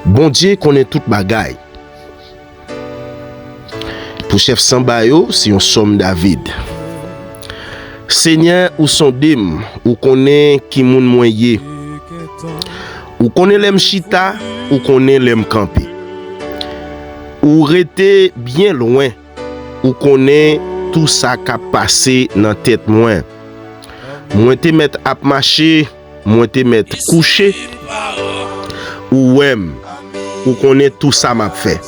Bon Dieu connaît toute bagaille. Pour chef Sambayo, c'est un somme David. Seigneur ou son dim, ou connaît qui moun moyen. Ou connaît l'aime chita, ou connaît l'aime camper. Ou rete bien loin, ou connaît tout ça qui a passé dans tête moins. Moi te mettre à marcher, moi te mettre coucher. Ou aime, ou connaît tout ça m'a fait.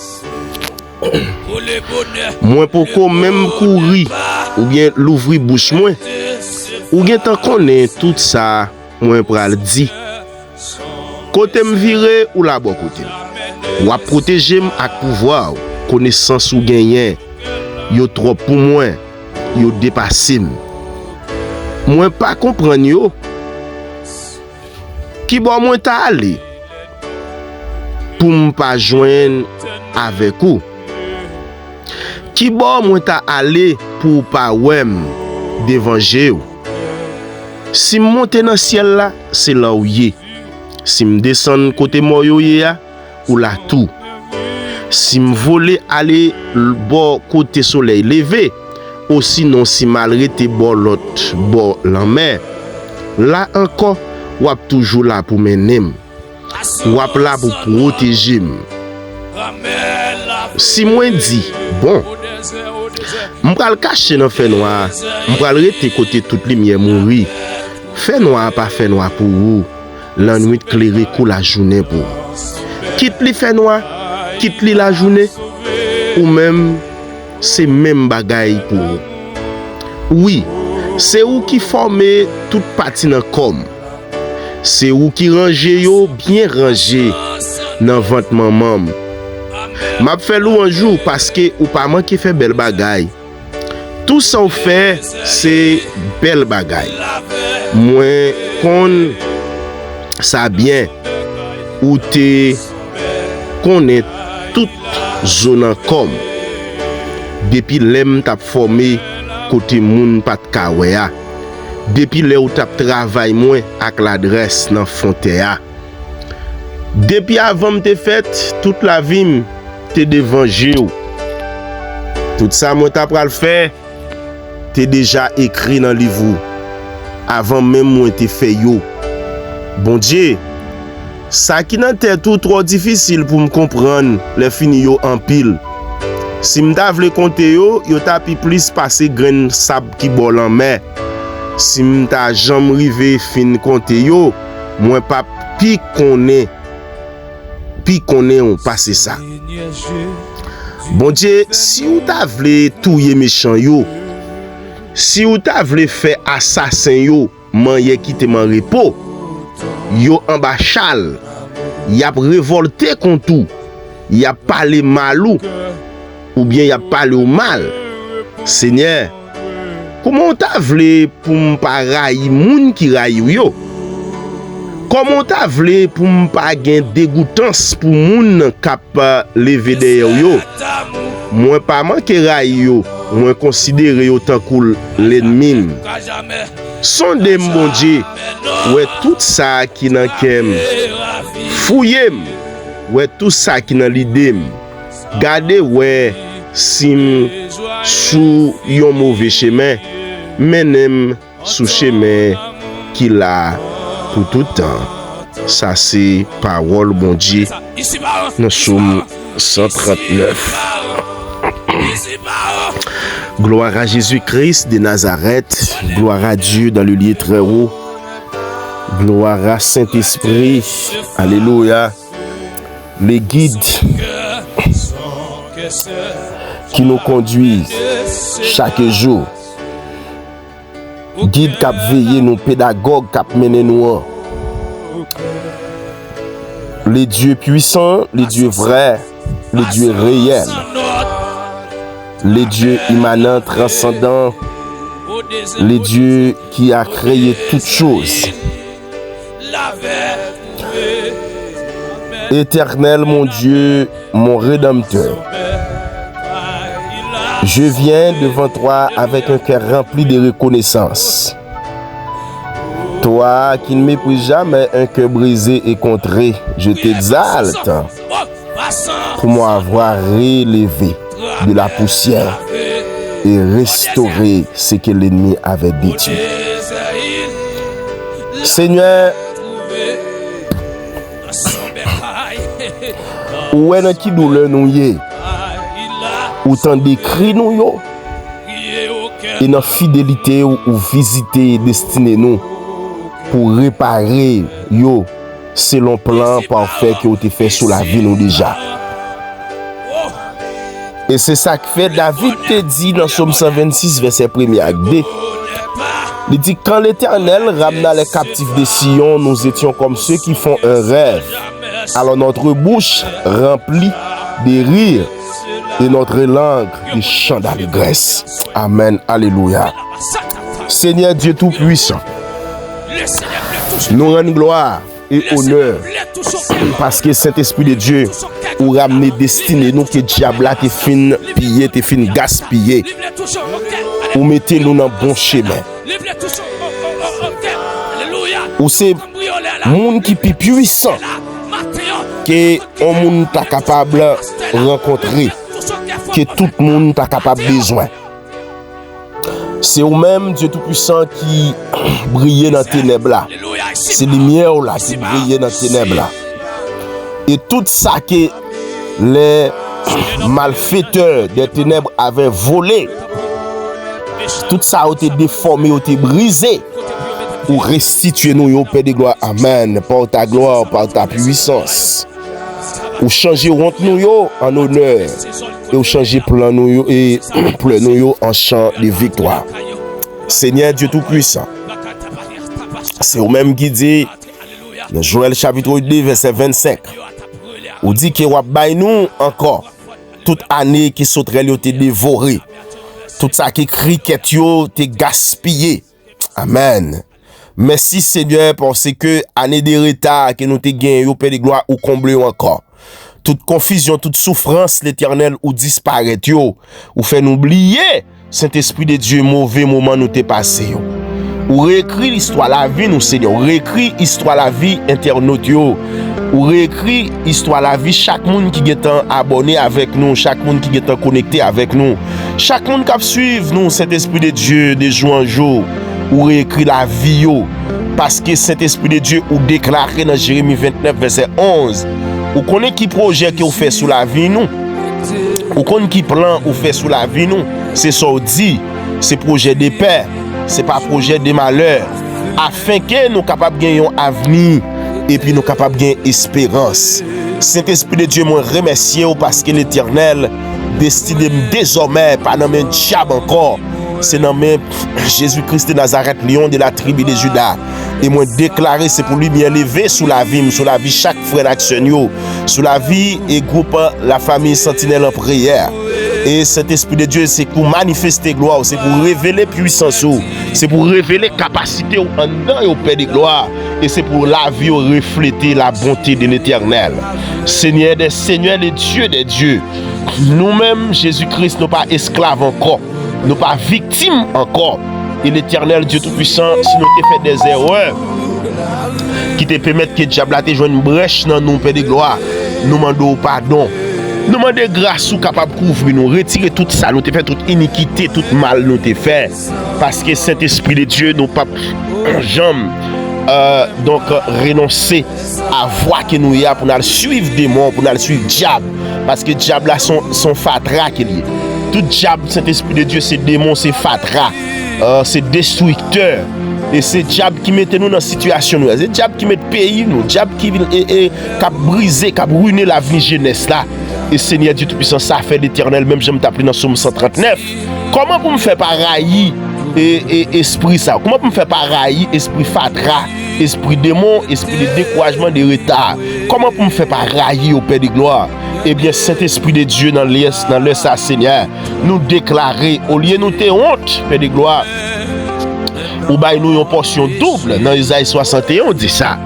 Moi pourquoi même courir ou bien l'ouvrir bouche moi ou bien tant connaît tout ça moi pral di côté me virer ou la bon côté ou a protéger avec pouvoir connaissance ou gagner yo trop pour moi yo dépassé moi pas comprendre yo qui bon moi ta aller pour me pas joindre avec vous. Qui bon moi ta aller pour pas wem devant Jéhu. Si me monte dans ciel là, c'est là où yé. Si me descend côté moyo ya ou là tout. Si me voler aller bord côté soleil levé, ou sinon si malgré bord l'autre bord la mer. Là encore, wap toujours là pour mener. Wap là pour protéger. Si moi dit bon m'pral cacher dans fait noir, m'pral rester côté toute lumière mourir. Fait noir pas fait noir pour vous. La nuit clairée pour la journée pour. Quitte li fait noir, quitte li la journée ou même c'est même bagaille pour vous. Oui, c'est où qui forme toute partie dans comme. C'est où qui range yo bien rangé dans ventre maman. M'a fait lou un jour parce que ou pas manqué fait belle bagaille. Tout ça on fait c'est belle bagaille. Moi qu'on ça bien ou te connaît toute zone comme depuis l'aime t'a formé côté moun pat kawea. Depuis là où t'a travail moi avec l'adresse dans Fontéa. Depuis avant m'te fait toute la vie t'es devant Jéhu. Tout ça moi t'a pral faire t'es déjà écrit dans le livre avant même moi t'es fait yo. Bon Dieu, ça qui nan tête tout trop difficile pour me comprendre les fini yo en pile. Si m'ta vle compter yo t'a pi plus passer grain sable qui bol en mer. Si m'ta jambe rivé fin compter yo, moi pas pi connaît on passe ça. Bon Dieu, si ou t'a vle touyer méchant yo, si ou t'a vle faire assassin yo, manye quitte man repos, yo en bas chal, y a révolté contre tout, y a parlé malou, ou bien y a parlé au mal. Seigneur, comment t'a vle pour m'pa rayi moun qui rayi yo? Comment t'a vle pour m'pa gen dégoûtance pour moun kap levé derrière yo? Moi pas manqué rayi yo, moi considérer yo tant cool l'ennemi. Sondez mon Dieu, ouais tout ça qui nan kem. Fouillez, ouais tout ça qui nan l'idée. Gardez ouais sim sous yon mauvais chemin, menem sous chemin qui l'a pour tout temps. Ça c'est parole bon Dieu. Nous sommes 139. Gloire à Jésus-Christ de Nazareth, gloire à Dieu dans le lieu très haut, gloire à Saint-Esprit, alléluia, les guides qui nous conduisent chaque jour, guides qui veillent nous, pédagogues qui mènent nous, les dieux puissants, les dieux vrais, les dieux réels. Les dieux immanents, transcendants, les dieux qui a créé toutes choses. Éternel mon Dieu, mon Rédempteur, je viens devant toi avec un cœur rempli de reconnaissance. Toi qui ne méprises jamais un cœur brisé et contré, je t'exalte pour m'avoir relevé de la poussière et restaurer ce que l'ennemi avait détruit. Seigneur, où est qui douleur nous y ou tant d'écrit nous yo et dans fidélité ou visiter destiné nous pour réparer yo selon plan parfait qui a été fait sous la vie nous déjà. Et c'est ça que fait David te dit dans Psaume 126 verset 1 à 2. Il dit quand l'Éternel ramena les captifs de Sion, nous étions comme ceux qui font un rêve. Alors notre bouche remplie de rires et notre langue de chants d'allégresse. Amen. Alléluia. Seigneur Dieu Tout-Puissant, nous rendons gloire et honneur parce que Saint-Esprit de Dieu ou ramener destiné nous que diable a te fin piller, te fin gaspiller ou mettez nous dans bon chemin. Ou c'est monde qui est puissant que on monde ta capable rencontrer, que tout le monde ta capable besoin. C'est ou même Dieu Tout-Puissant qui brille dans les ténèbres là. C'est lumière là qui brille dans les ténèbres là. Et tout ça que les malfaiteurs des ténèbres avaient volé, tout ça a été déformé, a été brisé pour restituer nous au Père de gloire. Amen. Par ta gloire, par ta puissance. Ou changer honte nous en honneur et ou changer plan nous et plan nous en chant de victoire. Seigneur Dieu Tout-Puissant, c'est au même qui dit dans Joël chapitre 2 verset 25, ou dit que wap bay nous encore toute année qui sauterait yo te dévoré, tout ça qui criquet yo te gaspillé. Amen. Merci Seigneur parce que année de retard que nous te gagné au Père de gloire ou comblé encore. Toute confusion, toute souffrance, l'Éternel ou disparaît yo, ou fait nous oublier Saint-Esprit de Dieu mauvais moment nous t'es passé yo. Ou réécrit l'histoire la vie nous Seigneur, réécrit histoire la vie internaute yo. Ou réécrit histoire la vie chaque monde qui est abonné avec nous, chaque monde qui est connecté avec nous, chaque monde qui suivre nous Saint-Esprit de Dieu de jour en jour. Ou réécrit la vie yo, parce que Saint-Esprit de Dieu ou déclaré dans Jérémie 29 verset 11. Ou connaît qui projet que vous fait sous la vie nous, ou connaît qui plan ou fait sous la vie nous, c'est ça dit, c'est projet de paix, c'est pas projet de malheur, afin que nous capables de gagner un avenir et puis nous capables de gagner espérance. Saint-Esprit de Dieu, moi remercie parce que l'Éternel destiné désormais pas dans même diable encore, c'est dans même Jésus-Christ de Nazareth, lion de la tribu de Juda. Et moi déclaré c'est pour lui bien lever sous la vie chaque frère d'action, sous la vie et groupe la famille sentinelle en prière. Et cet esprit de Dieu c'est pour manifester gloire, c'est pour révéler puissance, c'est pour révéler capacité en dedans et au Père de gloire, et c'est pour la vie refléter la bonté de l'Éternel. Seigneur des seigneurs, les dieux des dieux, nous-mêmes Jésus-Christ nous pas esclaves encore, nous pas victimes encore. Et l'Éternel Dieu Tout-Puissant, si nous t'ai fait des erreurs qui te permettent que diable te joue une brèche dans nous, Père de gloire, nous demandons pardon. Nous demandons grâce ou capable de couvrir nous, retirer tout ça, nous t'ai fait toute iniquité, tout mal nous t'ai fait. Parce que Saint-Esprit de Dieu, nous pas jamais donc renoncer à voir que nous y a pour nous suivre démons, pour nous suivre diable. Parce que diable là son fatra qu'il y est. Tout diable, Saint-Esprit de Dieu, c'est démon, c'est fatra. C'est destructeur. Et c'est diable qui mette nous dans cette situation. C'est diable qui met le pays, nous. Diable qui a brisé, qui a ruiné la vie jeunesse là. Et Seigneur Dieu Tout-Puissant, ça fait l'Éternel, même j'aime t'appeler dans Psaume 139. Comment pour me faire pareil et esprit ça? Comment pour me faire pareil esprit fatra, esprit démon, esprit de découragement, de retard? Comment pour me faire pareil au Père de gloire? Eh bien, Saint-Esprit de Dieu dans le ça, Seigneur, nous déclarer, au lieu de nous te honte, Père de gloire, ou bien nous une portion double dans Isaïe 61, on dit ça.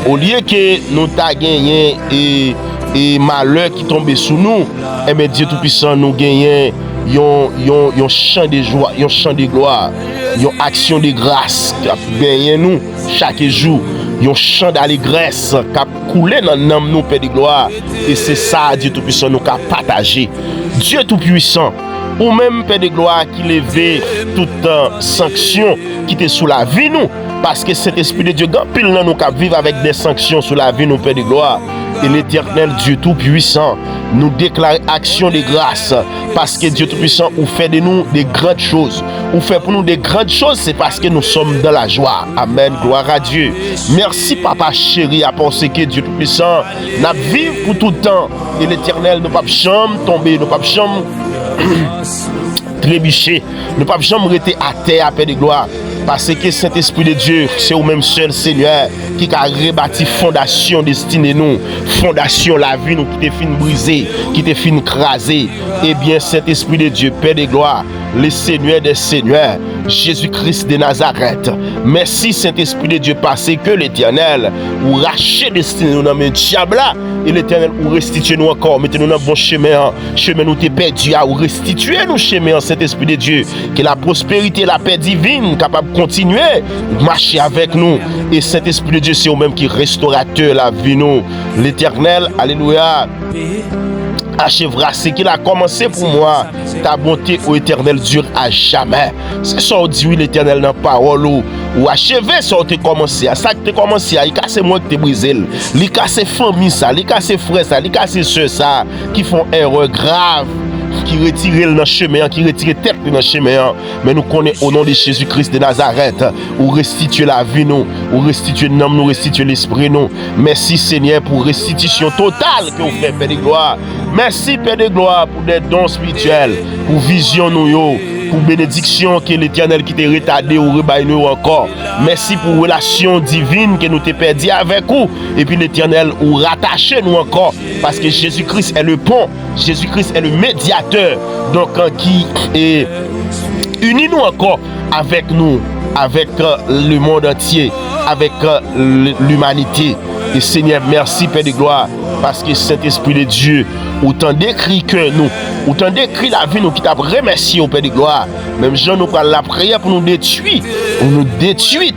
Au lieu que nous t'a gagné et malheur qui tombe sous nous, eh bien, Dieu Tout-Puissant nous gagne un chant de joie, un chant de gloire, une action de grâce qui a gagné nous chaque jour, un chant d'allégresse qui a coulé dans l'âme nous, Père de gloire. Et c'est ça, Dieu Tout-Puissant, nous qu'a partagé. Dieu Tout-Puissant, ou même, Père de gloire, qui levait toute sanction qui était sous la vie, nous. Parce que cet esprit de Dieu, quand pile nous qui vivre avec des sanctions sous la vie, nous, Père de gloire. Et l'éternel Dieu Tout-Puissant nous déclare action de grâce. Parce que Dieu Tout-Puissant, ou fait de nous des grandes choses. Ou fait pour nous des grandes choses, c'est parce que nous sommes dans la joie. Amen, gloire à Dieu. Merci, papa chéri, à penser que Dieu Tout-Puissant n'a vivre pour tout le temps. Et l'éternel ne peut pas jamais tomber, ne peut pas jamais trébucher, ne peut pas jamais rester à terre à paix de gloire. Parce que Saint-Esprit de Dieu, c'est au même seul Seigneur qui a rebâti fondation destinée nous, fondation la vie nous qui te fin brisée, qui te fin crasée. Eh bien, Saint-Esprit de Dieu, Père de gloire, le Seigneur des Seigneurs, Jésus-Christ de Nazareth. Merci Saint-Esprit de Dieu, parce que l'Éternel ou racheter destinée nous dans le diable là, et l'Éternel ou restituer nous encore, mettez-nous dans le bon chemin, chemin nous t'es perdu, ou restituer nous chemin, Saint-Esprit de Dieu, que la prospérité, la paix divine, capable de continuer, marcher avec nous. Et Saint-Esprit de Dieu, c'est au même qui restaurateur la vie nous. L'Éternel, alléluia, achèvera ce qu'il a commencé pour moi. Ta bonté au éternel dure à jamais. C'est ça on dit oui l'éternel dans parole ou achever ça on te commencé. À ça que tu commencé, il casse moi que tu brisé. Il casse famille ça, il casse frère ça, il casse soeur ça qui font erreur grave, qui retire dans le chemin, qui retire tête dans le chemin. Mais nous connaissons au nom de Jésus-Christ de Nazareth, ou restituer la vie nous, ou restituer l'âme nous, restituer l'esprit nous. Merci Seigneur pour restitution totale que vous faites, Père de gloire. Merci Père de gloire pour des dons spirituels, pour vision nous, pour bénédiction que l'Éternel qui t'a retardé ou rebaille nous encore. Merci pour relation divine que nous t'ai perdu avec vous. Et puis l'Éternel ou rattaché nous encore. Parce que Jésus-Christ est le pont. Jésus-Christ est le médiateur. Donc qui est uni nous encore avec nous, avec le monde entier, avec l'humanité. Et Seigneur, merci Père de gloire. Parce que Saint-Esprit de Dieu, autant décrit que nous, autant décrit la vie nous qui t'a remercié au Père de gloire. Même Jean nous parle la prière pour nous détruire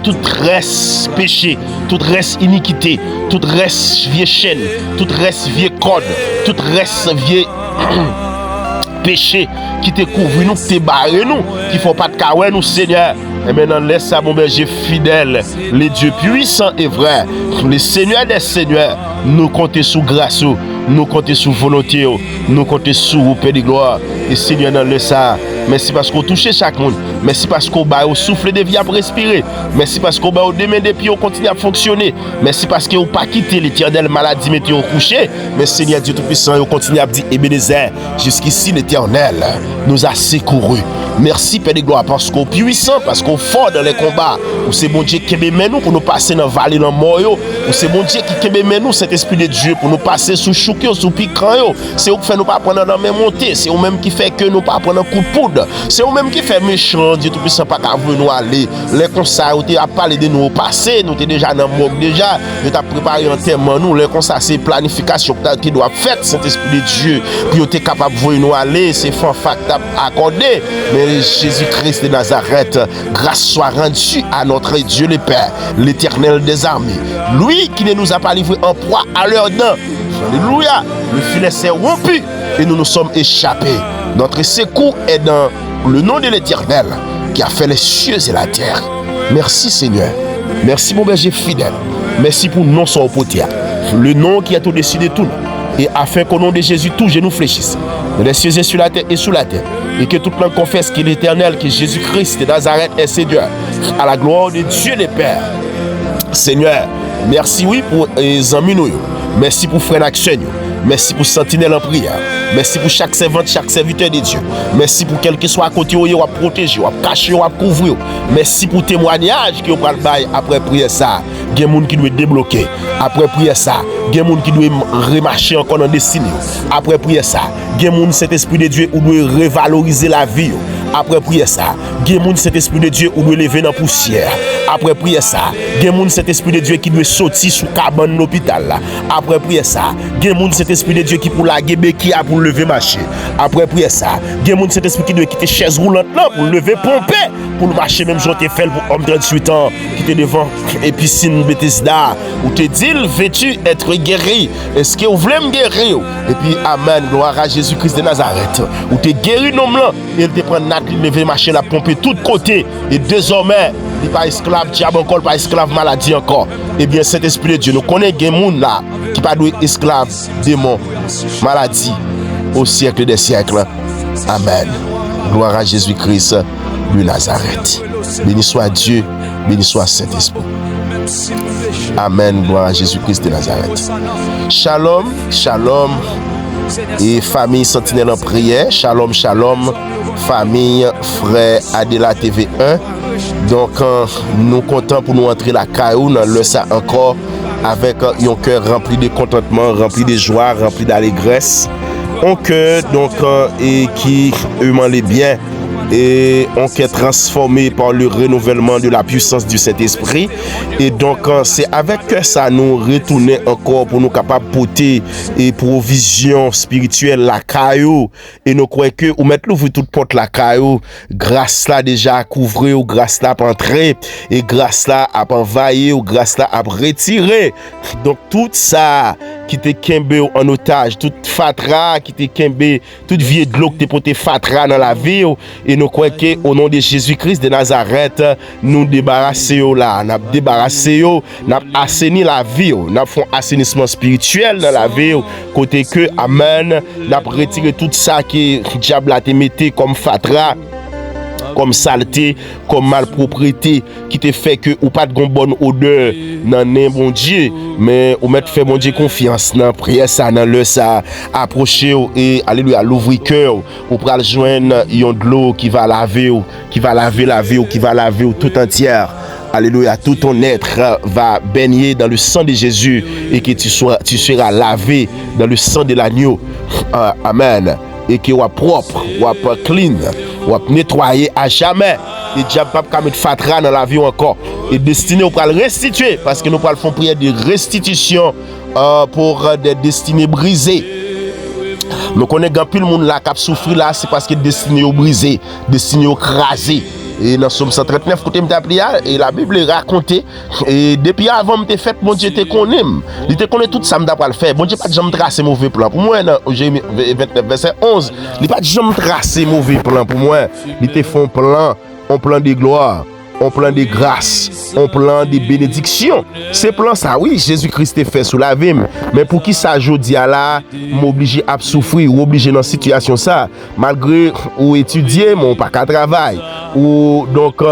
tout reste péché, tout reste iniquité, tout reste vieille chaîne, tout reste vieux code, tout reste vieux péché qui te couvre nous, qui te barre nous, qui font pas de caouet nous Seigneur. Et maintenant laisse ça mon berger fidèle, les dieux puissants et vrais, les seigneurs des seigneurs, nous compter sous grâce, nous compter sous volonté, nous compter sous paix de gloire. Et Seigneur dans le ça, merci parce qu'on touche chaque monde, merci parce qu'on bat au souffle de vie à respirer, merci parce qu'on bat au demain des pieds on continue à fonctionner, merci parce qu'on pas quitté l'éternel maladie mettez au coucher, mais Seigneur Dieu Tout-Puissant, on continue à dire Ebenezer, jusqu'ici l'éternel nous a secouru. Merci Père de gloire parce qu'on puissant, parce qu'on fort dans les combats. Ou c'est bon Dieu qui met nous pour nous passer dans la vallée dans mort. Ou c'est bon Dieu qui met nous cet esprit de Dieu pour nous passer sous chouquet, sous piquant. C'est eux qui fait nous pas prendre dans la même montée. C'est eux même qui fait que nous pas prendre un coup de poudre. C'est eux même qui fait méchant. Dieu tout puissant pas qu'à nous aller. Les conseils où tu as parlé de nous au passé, nous t'es déjà dans le monde déjà. Tu as préparé un thème nous. Les conseils c'est planification qui doit faire cet esprit de Dieu. Puis tu es capable de voir nous aller. C'est fanfac accordé. Mais Jésus-Christ de Nazareth, grâce soit rendue à notre Dieu le Père, l'Éternel des armées. Lui qui ne nous a pas livré en proie à leurs dents. Alléluia. Le filet s'est rompu et nous nous sommes échappés. Notre secours est dans le nom de l'Éternel qui a fait les cieux et la terre. Merci Seigneur. Merci mon berger fidèle. Merci pour le nom son potier. Le nom qui est au-dessus de tout. Et afin qu'au nom de Jésus, tout genou fléchisse. Dans les cieux et sur la terre et sous la terre. Et que tout le monde confesse qu'il est éternel, que Jésus-Christ de Nazareth est Seigneur. À la gloire de Dieu le Père. Seigneur, merci oui pour les amis nous. Merci pour frère Action. Merci pour sentinelle en prière. Merci pour chaque servante, chaque serviteur de Dieu. Merci pour quel que soit à côté, vous a protéger, vous a cacher, vous a couvrir. Merci pour témoignage que vous prenez bail après prière ça. Il y a des gens qui doivent débloquer. Après prière ça, il y a des gens qui doivent remarcher encore dans destinée. Après prière ça, il y a des gens cet esprit de Dieu qui doit revaloriser la vie. Après prière ça, il y a des gens cet esprit de Dieu qui doit lever dans la poussière. Après prière ça, il y a des gens cet esprit de Dieu qui doit sortir sous cabane de l'hôpital. Après prière ça, il y a des gens cet esprit de Dieu qui pour la guéber qui a pour lever marcher. Après prière ça, il y a des gens cet esprit qui doit quitter chaise roulante là pour lever pomper. pour marcher même jour t'es fait pour homme 38 ans qui était devant et piscine Bethesda ou te dit veux-tu être guéri, est-ce que vous voulez me guérir, et puis amen, gloire à Jésus-Christ de Nazareth, ou te guéri nom là, il te prend nat lever marcher la pomper tout côté, et désormais il pas esclave diable encore, pas esclave maladie encore. Eh bien Saint-Esprit de Dieu, nous connaissons des gens là qui pas doué esclave démon maladie au siècle des siècles. Amen. Gloire à Jésus-Christ de Nazareth. Béni soit Dieu, béni soit Saint-Esprit. Amen. Gloire à Jésus-Christ de Nazareth. Shalom, shalom. Et famille Sentinelle en prière. Shalom, shalom. Famille Frère Adela TV1. Donc, nous comptons pour nous entrer la caillou dans le ça encore avec un cœur rempli de contentement, rempli de joie, rempli d'allégresse. Un cœur donc et qui aimant les biens et on est transformé par le renouvellement de la puissance du Saint-Esprit. Et donc c'est avec ça nous retourner encore pour nous capables de porter et provision spirituelle la caillou, et nous croyons que ou mettre l'ouvrir toute porte la caillou, grâce là déjà à couvrir, ou grâce là à entrer, et grâce là à envahir, ou grâce là à retirer. Donc tout ça qui te kembe en otage, toute fatra qui te kembe, toute vie de l'eau qui te porté fatra dans la vie, et nous croyons que au nom de Jésus-Christ de Nazareth, nous débarrasser là, nous débarrasser, nous assainir la vie, nous font assainissement spirituel dans la vie, côté que amen, nous retirer tout ça qui diable a te metté comme fatra, comme saleté, comme malpropreté, qui te fait que ou pas de bonne odeur dans un bon Dieu, mais ou mettre fait bon Dieu confiance dans prière ça, dans le ça, approcher et alléluia, l'ouvrir cœur, ou pral joindre yon de l'eau qui va laver la vie, qui va laver tout entière. Alléluia, tout ton être va baigner dans le sang de Jésus et que tu seras lavé dans le sang de l'agneau. Amen. Et que soit propre, soit clean, soit nettoyé à jamais. Et diable pas mettre fatra dans la vie encore. Et destiné au le restituer, parce que nous parlons faire prière de restitution pour des destinées brisées. Nous connaissons plus le monde là qui a souffert là, c'est parce que destiné au brisé, destiné au crasé. Et dans Somme 139, côté m'appelé et la Bible raconte et depuis avant m'te fait mon Dieu te connaît. Il te connaît tout ça m'd'a pas le faire. Bon Dieu pas jamais tracer mauvais plan pour moi dans Jérémie 29 verset 11. Il pas jamais tracer mauvais plan pour moi. Il te font un plan de gloire, un plan de grâce, un plan de bénédiction. C'est plan ça, oui, Jésus-Christ te fait sous la vie. Mais pour qui ça jodi à là, m'obliger à souffrir ou obligé dans situation ça, malgré ou étudier, mon pas qu'à travail, ou donc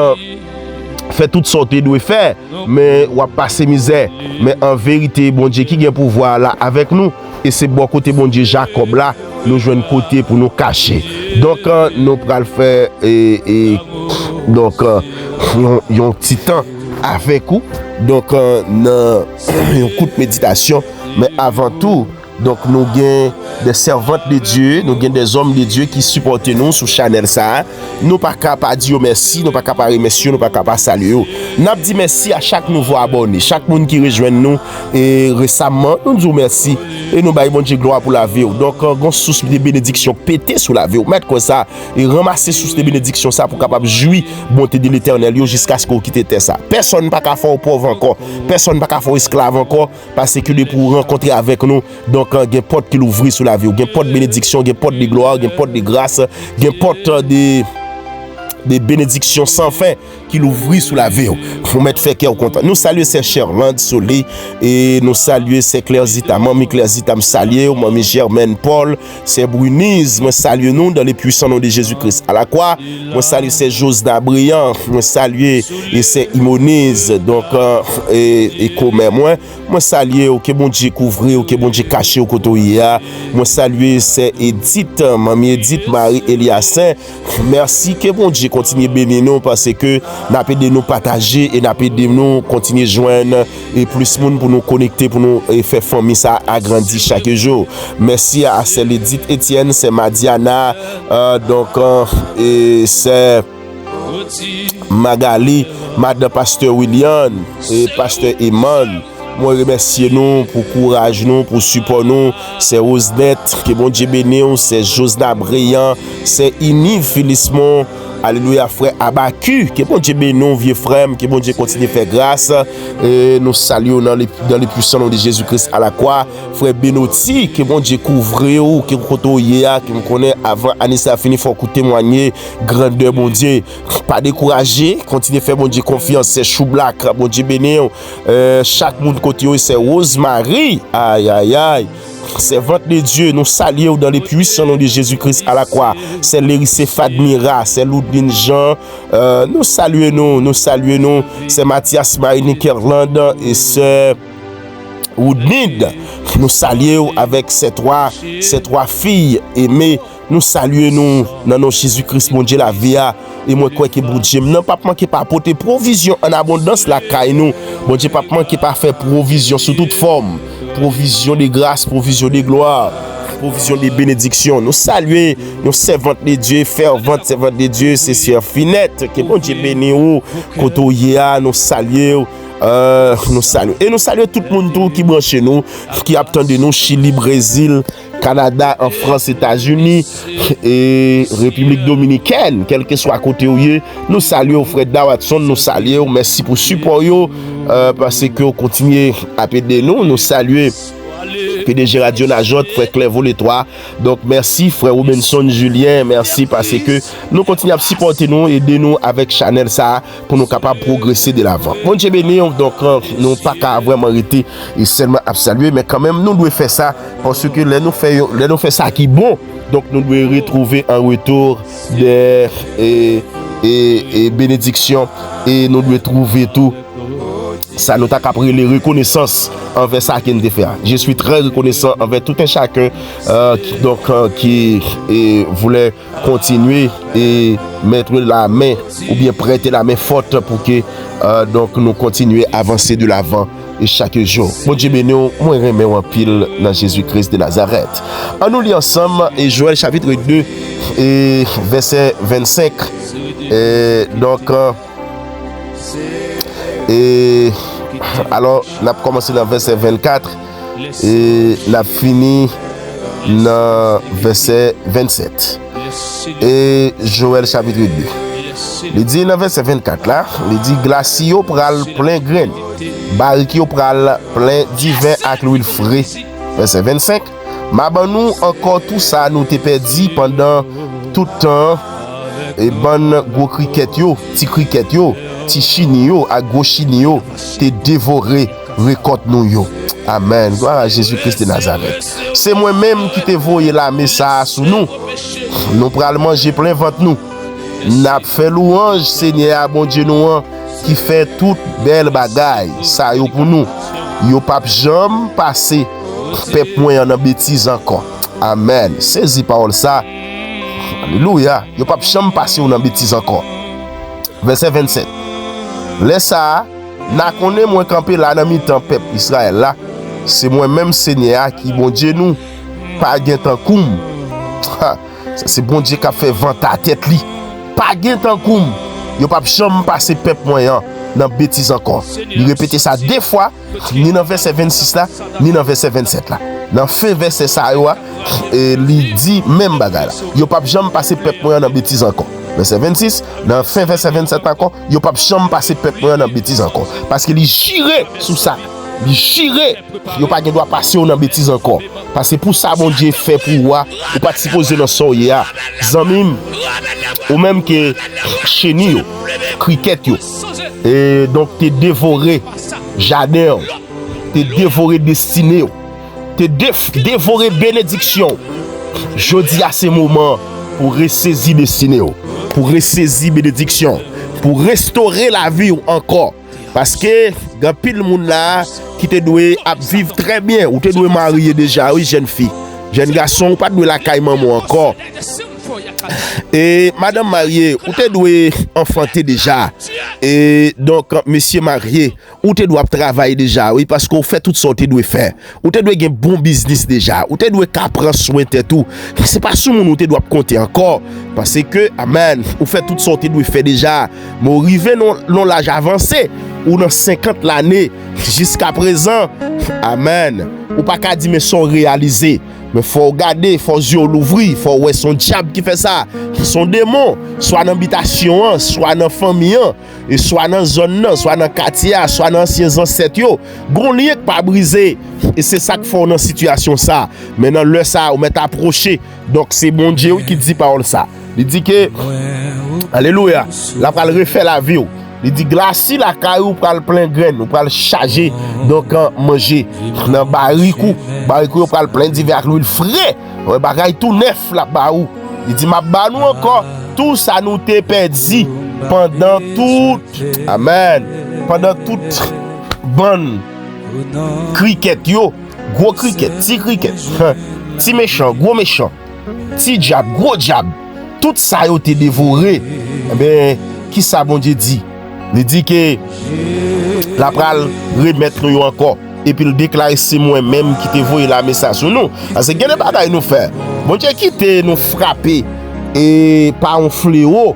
fait toutes sortes de faire, mais ou passer misère. Mais en vérité, bon Dieu qui a pouvoir là avec nous, et c'est bon côté bon Dieu Jacob là, nous jouons côté pour nous cacher. Donc nous pral le faire et donc un petit temps avec vous. Donc un coup de méditation, mais avant tout, donc nous avons des servantes de Dieu, nous avons des hommes de Dieu qui supportent nous sur Chanel ça. Nous pas capable dire merci, nous pas capable remercier, nous pas capable saluer. Nous dit merci à chaque nouveau abonné, chaque monde qui rejoint nous et récemment nous disons merci et nous baillons bon Dieu gloire pour la vie. Donc une source de bénédiction pété sur la vie, mettre comme ça et ramasser source de bénédiction ça pour capable jouir bonté de l'Éternel jusqu'à ce qu'on quitte ça. Personne pas capable faire pauvre encore, personne pas capable faire esclave encore parce que pour rencontrer avec nous. Donc il y a porte qui l'ouvre sur la vie, il y a porte de bénédiction, il y a porte de gloire, il y a porte de grâce, il y a porte de bénédictions sans fin qui l'ouvrit sous la vie. Faut mettre fait cœur content. Nous saluons ces chers Land Soleil et nous saluons ces Claire Zita, Mamie Claire Zita me salue, Mamie Germaine Paul, c'est Brunise, me salue nous dans les puissants noms de Jésus-Christ. À la croix, moi salue ces Josna Briand, moi salue et c'est Imonise donc et comme moi salue que bon Dieu couvrir, que bon Dieu cacher au côté hier. Moi salue c'est Edith, Mamie Edith Marie Eliassin. Merci que bon Dieu continue bénir nous parce que n'a pas de nous partager et n'a pas de nous continuer joindre et plus monde pour nous connecter pour nous faire famille ça agrandir chaque jour. Merci à celle Edith Etienne, c'est Madiana donc et c'est Magali, Madame Pasteur William et Pasteur Eman. Moi remercie nous pour courage nous, pour support nous, c'est Osnet, que bon Dieu bénisse, c'est Josna Briand, c'est Yniv Philismon, Alléluia, frère Abacu, que bon Dieu bénisse, vieux frère, que bon Dieu continue à faire grâce. Et nous saluons dans les puissants noms de Jésus-Christ à la croix. Frère Benoti, que bon Dieu couvre, que vous connaissez avant Anissa fini, il faut témoigner, grandeur, bon Dieu. Pas décourager, continuez à faire bon Dieu confiance, c'est Chou Black, bon Dieu bénisse. Chaque monde côté, c'est Rosemary, aïe, aïe, aïe. Servante de Dieu, nous saluons dans les puissants noms de Jésus-Christ à la croix. C'est Lérissé Fadmira, c'est Loudine Jean. Nous saluons. C'est Mathias Marine Kerland et c'est Woodnid. Nous saluons avec ces trois filles aimées. Nous saluons dans nos Jésus-Christ, mon Dieu, la vie. Et moi, quoi que bon Dieu, non, pas manquer pas apporter provision en abondance la caille nous. Bon Dieu, pas manquer pas faire provision sous toute forme. Provision de grâce, provision de gloire, provision de bénédiction. Nous saluons, nous servantes de Dieu, ferventes servantes de Dieu, c'est Sœur Finette, que bon Dieu bénisse ou, Kotoyea, nous saluons. Et nous saluons tout le monde qui branche nous, qui attend de nous, Chili, Brésil, Canada, en France, États-Unis et République Dominicaine, quel que soit côté où nous saluons Fred Watson, nous saluons, merci pour support parce que vous continuez à aider nous saluons PDG Radio Najot, frère Clairvaux les trois. Donc merci frère Robinson Julien, merci parce que nous continuons à supporter nous, aider nous avec Chanel ça pour nous capables de progresser de l'avant. Bon Dieu béni, donc nous pas qu'à vraiment arrêter et seulement à saluer, mais quand même nous devons faire ça parce que nous fait ça qui est bon. Donc nous devons retrouver un retour des bénédictions et nous devons trouver tout. Ça nous a appris les reconnaissances envers ça qu'il nous fait. Je suis très reconnaissant envers tout un chacun qui voulait continuer et mettre la main ou bien prêter la main forte pour que donc nous continuions à avancer de l'avant et chaque jour. Bon Dieu béni, moi remets en pile dans Jésus-Christ de Nazareth. On nous lit ensemble et Joël chapitre 2 et verset 25. Et donc et alors, on a commencé dans le verset 24 et on a fini dans le verset 27. Et Joël chapitre 2. Il dit dans le verset 24 là, il dit glacio pral plein grain, barriquio pral plein divin avec l'huile frais. Verset 25. Maban nous encore tout ça nous t'ai perdu pendant tout temps et bonne gros cricket yo, petit cricket yo. Ti chini yo, à gros chini yo, te dévoré, récolte nous yo. Amen. Gloire à Jésus-Christ de Nazareth. C'est moi-même qui te voyé la message sous nous. Nous pral manger plein ventre nous. N'a fait louange Seigneur bon Dieu nous qui fait toute belle bagaille. Ça yo pour nous. Yo pas jamais passé peuple moyen en bêtise encore. Amen. Saisis parole ça. Alléluia. Yo pas jamais passé en bêtise encore. Verset 27. Laisse ça, n'a connaît moins camper là dans mi-temps peuple Israël là. C'est moi-même Seigneur qui bon Dieu nous pas gain temps koum. C'est bon Dieu qui a fait vent à tête li. Pas gain temps koum. Yo pas jamais passer peuple moyen dans bêtise encore. Il répétait ça deux fois, ni dans verset 26 là, ni dans verset 27 là. Dans fin verset ça yo et il dit même bagarre. Yo pas jamais passer peuple moyen dans bêtise encore. Verset 26, dans fin verset 27 encore, yo pas jamais passer peuple moyen dans bêtise encore parce qu'il juré sous ça. Il juré, yo pas doit passer dans bêtise encore parce que pour ça bon Dieu fait pour moi, ou pas supposer dans soya. Zamim ou même que chenille yo, cricket yo. Et donc t'es dévoré jardin, t'es dévoré destiné, t'es dévoré bénédiction. Je dis à ces moments pour ressaisir destiné, pour ressaisir bénédiction, pour restaurer la vie encore. Parce que dans pile monde là qui te doit vivre très bien ou te doit marier déjà, oui jeune fille, jeune garçon ou pas doit la caille maman encore. Et madame mariée, ou te doit enfanter déjà. Et donc monsieur marié, ou te doit travailler déjà, oui parce qu'on fait toutes sortes de faire. Ou te doit un bon business déjà, ou te doit prendre soin de tout. C'est pas sous mon ou te doit compter encore parce que amen, ou fait toutes sortes de faire déjà. Mais arrivé non l'âge avancé ou dans 50 l'année jusqu'à présent. Amen. Ou pas qu'à dire mais sont réalisés. mais faut regarder, faut yeux l'ouvrir, faut ouais son diable qui fait ça, son démon, soit dans habitation, soit dans famille, et soit dans zone, soit dans quartier, soit dans anciens ancêtres yo. Gon lien pas brisé. Et c'est ça qu'il faut dans situation ça. Maintenant le ça on met approché. Donc c'est bon Dieu qui dit parole ça. Il dit que alléluia, la pral refaire la vie. Il dit glaci la caillou pral plein graine, ou pral charger donc manger dans barikou pral plein divers l'huile frais. Ouais bagay tout neuf la baou. Il dit m'a ba nous encore tout ça nous t'est perdu pendant tout amen. Pendant toute bonne cricket yo, gros cricket, petit cricket, petit méchant, gros méchant, petit diable, gros diable. Tout ça yo t'est dévoré. Eh ben qui ça bon Dieu dit? Il dit que la pral remettre nous encore et puis le déclarer c'est moi-même qui te voyé la message sur nous. Parce que il y a des bagages nous faire. Bon Dieu qui te nous frapper et pas un fléau.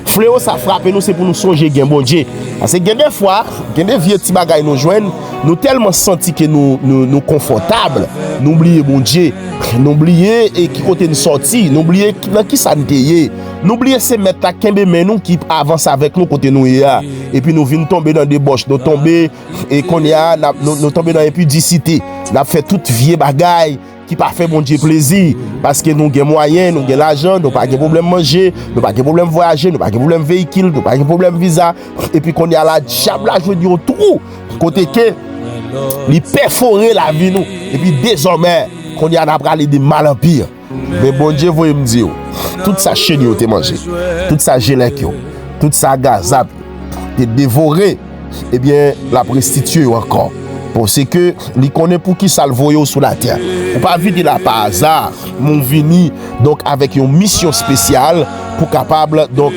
Fléau ça frappe nous c'est pour nous songer gen bon Dieu. Parce que il y a des fois, il y a des vieux petits bagages nous joignent, nous tellement senti que nous confortable, nous oublier bon Dieu, nous oublier et qui côté nous sorti, nous oublier dans qui ça nous payer. Nous oublier c'est mettre à kembe mais nous qui avance avec nous côté nous ya et puis nous venons tomber dans des débauche, nous tomber et qu'on y a nous tomber dans impudicité, n'a fait toute vieux bagaille qui pas fait bon Dieu plaisir parce que nous avons moyens, nous avons l'argent, nous pas de problème manger, nous pas de problème voyager, nous pas de problème véhicule, nous pas de problème visa et puis qu'on y a la diable là je dis au trou côté que il perforer la vie nous et puis désormais qu'on y a d'après des mal en pire. Mais bon Dieu voyez me dire toute sa chaîne yo te mangé, toute sa gelek yo, toute sa gazap te dévoré et bien la restituer encore. Parce que il connaît pour qui ça le voyou sur la terre. Ou pas vite là par hasard, mon vini donc avec une mission spéciale pour capable donc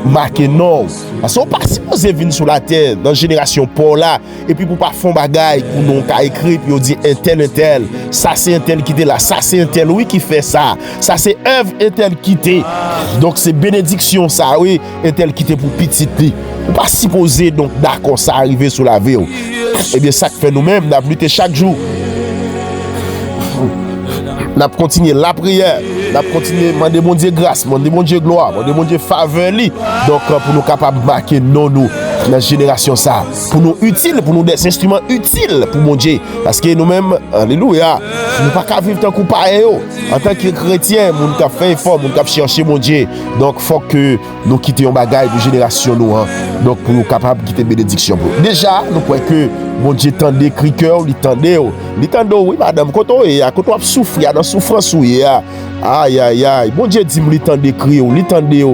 marquer non. Parce qu'on pas supposé venir sur la terre dans génération pour là et puis pour pas fond bagaille pour donc à écrire puis on dit un tel ça c'est un tel qui était là, ça c'est un tel oui qui fait ça c'est œuvre un tel qui était. Donc c'est bénédiction ça oui, un tel qui était pour petit li. Ou pas supposé donc d'accord ça arriver sur la vie. Et bien ça que fait nous-mêmes, nous avons lutté chaque jour. Nous avons continué la prière, nous avons continué demander bon Dieu grâce, demander bon Dieu gloire, demander bon Dieu faveur. Donc pour nous capables de marquer nous dans la génération ça, pour nous utile, pour nous des instruments utiles pour mon Dieu. Parce que nous-mêmes, alléluia, nous ne pouvons pas vivre tant que pareil. En tant que chrétien, nous avons fait effort, nous avons cherché mon Dieu. Donc il faut que nous quittions bagaille de génération nous. Donc pour nous capables de quitter bénédiction. Déjà, nous croyons que mon Dieu tendait cri cœur, il tendait oui madame, quand on souffre, il y a dans souffrance oui. Aïe aïe aïe, bon Dieu dit il tendait cri, il tendait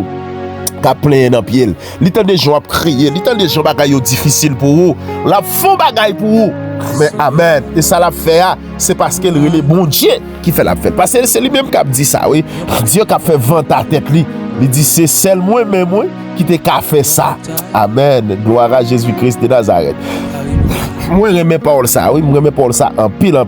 qu'a plein dans pied. Il tendait gens à crier, il tendait gens bagaille difficile pour vous. La font bagaille pour vous. Mais amen. Et ça l'a fait, c'est parce que le bon Dieu qui fait la fête. Parce que c'est lui-même qui a dit ça, oui. Dieu qui a fait vent à tête lui. Il dit c'est celle moi-même qui t'a fait ça. Amen. Gloire à Jésus-Christ de Nazareth. Moi je remets parole ça, oui, je remets parole ça en pile.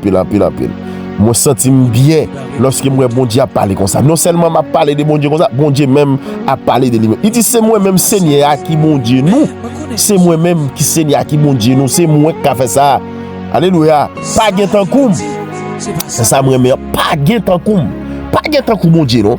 Moi senti bien lorsque moi bon Dieu a parlé comme ça. Non seulement m'a parlé de bon Dieu comme ça, bon Dieu même a parlé de lui-même. Il dit c'est moi-même Seigneur qui bon Dieu nous. C'est moi-même qui Seigneur qui bon Dieu nous, c'est moi qui a fait ça. Alléluia. Pas gain tant koum. C'est ça moi remets, pas gain tant koum. Pas gain tant koum bon Dieu non.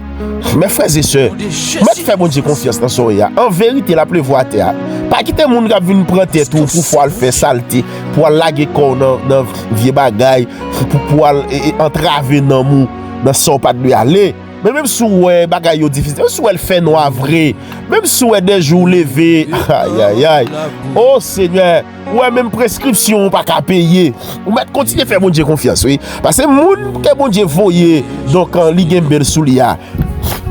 Mes frères et sœurs, mettez fait bon Dieu confiance dans son ya. En vérité la pleuvoir terre. Pas quitter moun qui vinn prendre tête pour pouvoir le faire saleté, pour laguer corps dans vieux bagaille, pour pouvoir entraver dans mou, dans son pas de aller. Mais même si ouais bagaille yo difficile, même si elle fait noir vrai, même si ouais des jours levés, aïe. Oh Seigneur, ouais même prescription pas qu'à payer. Ou mettre continuer faire bon Dieu confiance, oui. Parce que moun que bon Dieu voyer donc en li gen bel sou li a.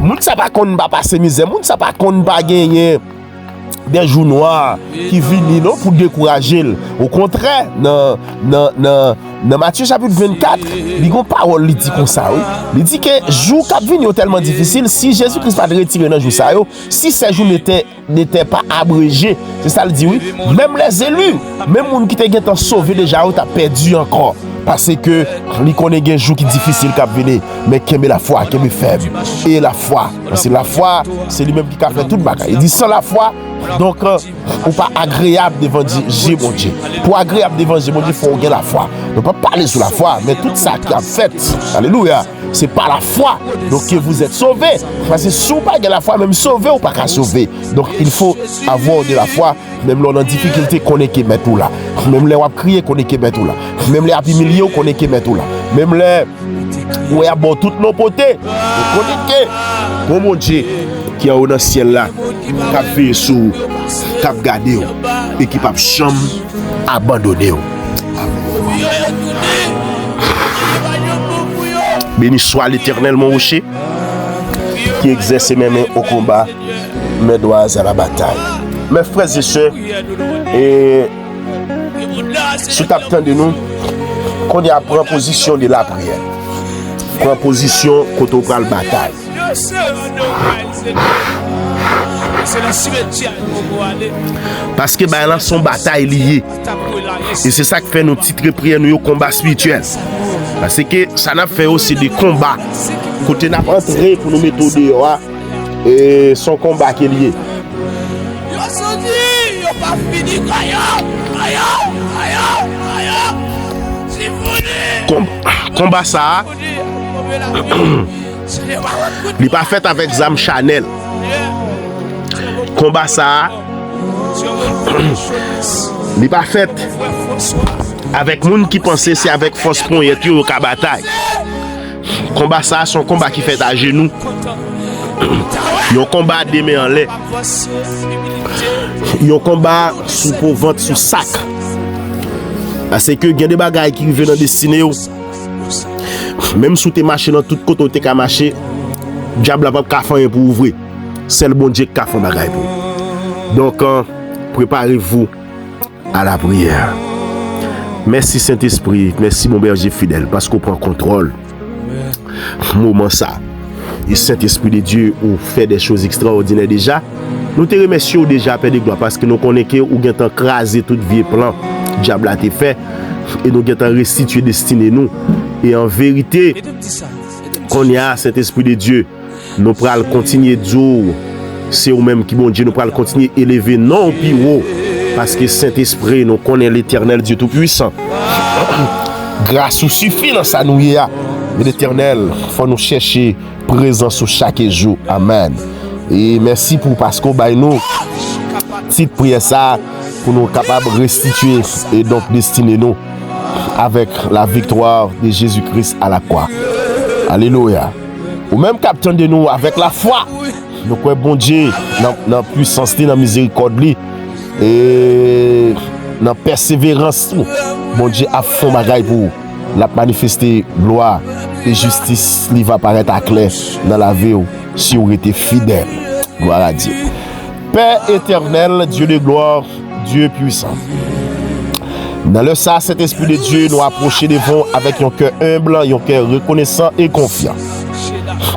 Moun sa pa konn pas passer misère, moun sa pa konn pas gagner des jours noirs qui viennent non pour décourager. Au contraire, dans Matthieu chapitre 24, il y a une parole qui dit comme ça. Oui. Il dit que jour qui viennent tellement difficile, si Jésus-Christ pas retiré dans jour ça, si ces jours n'étaient pas abrégés, c'est ça le dit oui. Même les élus, même les gens qui t'ont sauvé déjà, t'as perdu encore. Parce que il connaît un jour qui est difficile qu'à venir, mais qui aime la foi, qui aime faible. Et la foi, parce que la foi, c'est lui-même qui a fait toute bagaille. Il dit sans la foi, Donc, ou pas agréable devant Dieu, mon Dieu. Pour agréable devant Dieu, mon Dieu, il faut gagner la foi. Ne pas parler sur la foi, mais tout ça qui a fait, alléluia, c'est par la foi. Donc, que vous êtes sauvés. Parce que si vous n'avez pas la foi, même sauver ou pas qu'à sauver. Donc, il faut avoir de la foi. Même là, dans difficulté, qu'on est qui met tout là. Même les wap crier, qu'on est qui met tout là. Même les happy milieu, qu'on est qui met tout là. Même les où il y a bon toutes nos potés. Qu'on est qui, oh mon Dieu, qui est au dans le ciel là, qui a fait sous, qui a gardé, et qui n'a pas chambre abandonné. Béni soit l'Éternel, mon rocher, qui exerce mes mains au combat, mes doigts à la bataille. Mes frères et sœurs, et sous tapant de nous, qu'on y a pris position de la prière, prend position quand on prend la bataille. Parce que ben là son bataille liée. Et c'est ça qui fait nos titres prières nous au combat spirituel. Parce que ça n'a fait aussi des combats. Côté n'a pas entré pour nous mettre dehors et son combat qui est lié. Combat ça. Il n'est pas fait avec Zam Chanel. Combat ça. Il n'est pas fait avec moun qui pensait c'est avec force point et au cas bataille. Combat ça, son combat qui fait à genoux. Yon combat des mains en lait. Yon combat sous pour ventre sous sac. Parce que il y a des bagailles qui viennent dans destiné. Même sous tes machines dans tout côté t'es qu'à marcher, diable n'a pas faire pour ouvrir. C'est le bon Dieu qui a fait bagaille pour. Donc préparez-vous à la prière. Merci Saint-Esprit, merci mon berger fidèle parce qu'on prend contrôle. Moment ça. Et Saint-Esprit de Dieu ou fait des choses extraordinaires déjà. Nous te remercions déjà Père de gloire parce que nous connaissons que ou gain crasé tout vieux plan diable a été fait et nous gain restituer destiné nous et en vérité qu'on y a Saint-Esprit de Dieu nous pral continuer dur c'est ou même qui bon Dieu nous pral continuer élever non plus haut parce que Saint-Esprit nous connaît l'Éternel Dieu tout puissant. Grâce ou suffit dans sa nouille mais l'Éternel faut nous chercher présent sur chaque jour. Amen. Et merci pour parce qu'on baille nous petite prière ça pour nous capables de restituer et donc destiner nous avec la victoire de Jésus-Christ à la croix. Alléluia. Ou même captain de nous avec la foi. Nous croyons bon Dieu dans la puissance, dans la miséricorde et dans la persévérance. Bon Dieu a fait bagaille pour la manifester gloire et justice qui va apparaître à clair dans la vie si vous êtes fidèle. Gloire à Dieu. Père éternel, Dieu de gloire, Dieu puissant. Dans le ça, cet esprit de Dieu nous approcher devant avec un cœur humble, un cœur reconnaissant et confiant.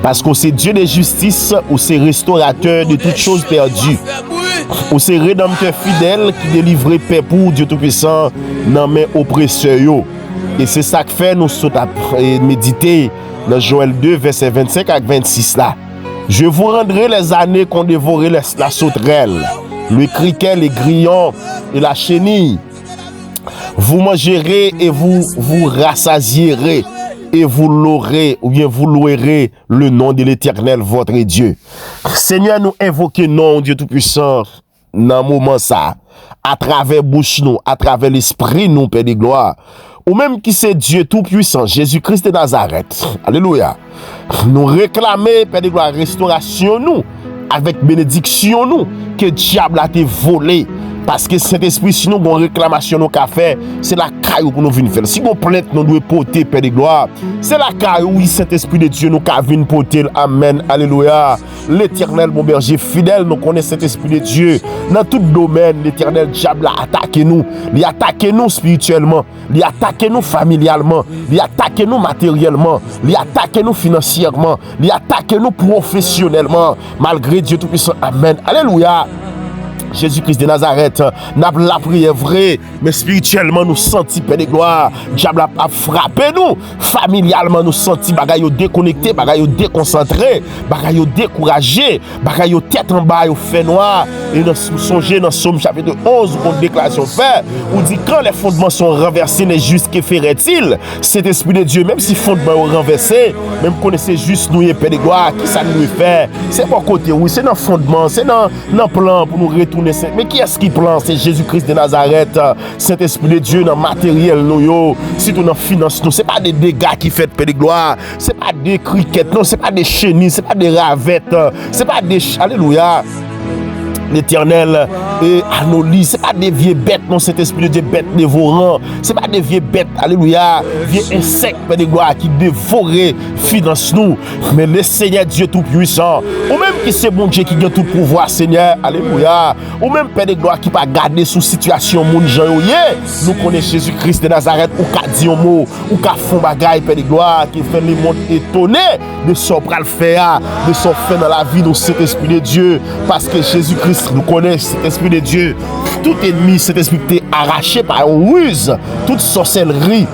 Parce que c'est Dieu de justice ou c'est restaurateur de toutes choses perdues. Ou c'est rédempteur fidèle qui délivre paix pour Dieu Tout-Puissant dans mes oppresseurs. Et c'est ça que fait nous méditer dans Joël 2, verset 25 à 26 là. Je vous rendrai les années qu'on dévorait la sauterelle, le criquet, les grillons et la chenille. Vous mangerez et vous rassasierez et vous l'aurez ou bien vous louerez le nom de l'Éternel votre Dieu. Seigneur, nous invoquons nom Dieu Tout-Puissant dans le moment ça, à travers bouche nous, à travers l'esprit nous, Père de gloire. Ou même qui c'est Dieu Tout-Puissant, Jésus-Christ de Nazareth. Alléluia. Nous réclamer, Père de gloire, restauration nous, avec bénédiction nous, que diable a été volé. Parce que cet esprit, si nous avons une réclamation nous qu'a fait, c'est la caille pour nous venir faire. Si nous plainte, nous devons porter, Père de gloire. C'est la caille où cet esprit de Dieu nous qu'a venir porter. Amen. Alléluia. L'Éternel, mon berger fidèle, nous connaissons cet esprit de Dieu. Dans tout domaine, l'Éternel diable a attaqué nous. Il a attaqué nous spirituellement. Il a attaqué nous familialement. Il a attaqué nous matériellement. Il a attaqué nous financièrement. Il a attaqué nous professionnellement. Malgré Dieu Tout-Puissant. Amen. Alléluia. Jésus-Christ de Nazareth, n'a la prière vraie, mais spirituellement nous senti Père de gloire, diable a frappé nous, familialement nous senti bagay yo déconnecté, bagay yo déconcentré, bagay yo découragé, bagay yo tête en bas, yo fait noir. Et nous songez dans Somme chapitre 11 où déclaration fait, où dit quand les fondements sont renversés, les justes que ferait-il? Cet esprit de Dieu, même si fondements sont renversés, même connaissez juste nous et Père de gloire, qui ça nous fait? C'est pas côté, oui, c'est dans fondement, c'est dans plan pour nous retourner. Mais qui est-ce qui plan? C'est Jésus-Christ de Nazareth, Saint-Esprit de Dieu dans matériel nous yo, surtout dans finance nous. C'est pas des dégâts qui fait Père de gloire, c'est pas des criquettes, non, c'est pas des chenilles, c'est pas des ravettes, c'est pas des alléluia. L'Éternel et à nos lits, c'est pas des vieilles bêtes, non, cet esprit de Dieu, bêtes dévorants, c'est pas des vieilles bêtes, alléluia, vieilles insectes, Père de gloire, qui dévoraient finance nous, mais le Seigneur Dieu tout-puissant, ou même qui c'est bon Dieu qui a tout pouvoir, Seigneur, alléluia, ou même Père de gloire qui pas garder sous situation, moun Jean nous connaissons Jésus-Christ de Nazareth, ou qu'a dit un mot, ou qu'a fond bagaille, Père de gloire, qui fait le monde étonné de son pral faire, de son fait dans la vie de cet esprit de Dieu, parce que Jésus-Christ nous connaissons cet esprit de Dieu. Tout ennemi, cet esprit qui est arraché par une ruse, toute sorcellerie,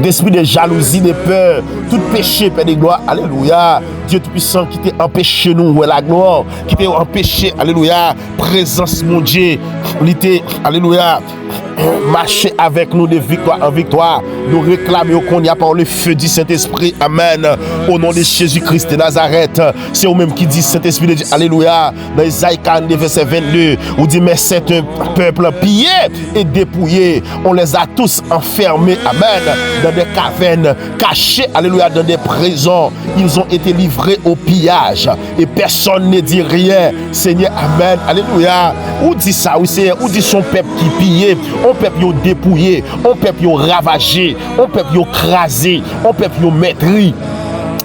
d'esprit de jalousie, de peur, tout péché, Père de gloire, alléluia. Dieu Tout-Puissant qui t'a empêché nous, ouais, la gloire, qui t'a empêché, alléluia, présence, mon Dieu, alléluia, marcher avec nous de victoire en victoire, nous réclamer qu'on y a par le feu du Saint-Esprit, amen, au nom de Jésus-Christ de Nazareth. C'est vous-même qui dit Saint-Esprit de Dieu, alléluia, dans Isaïe 42, verset 22, où dit, mais c'est un peuple pillé et dépouillé, on les a tous enfermés, amen, dans des cavernes, cachés, alléluia, dans des prisons, ils ont été livrés au pillage, et personne ne dit rien, Seigneur, amen, alléluia. Où dit ça, oui, Seigneur, où dit son peuple qui pillé, on peuple yo dépouillé, on peuple yo ravagé, on peuple yo crasé, on peuple yo maîtris.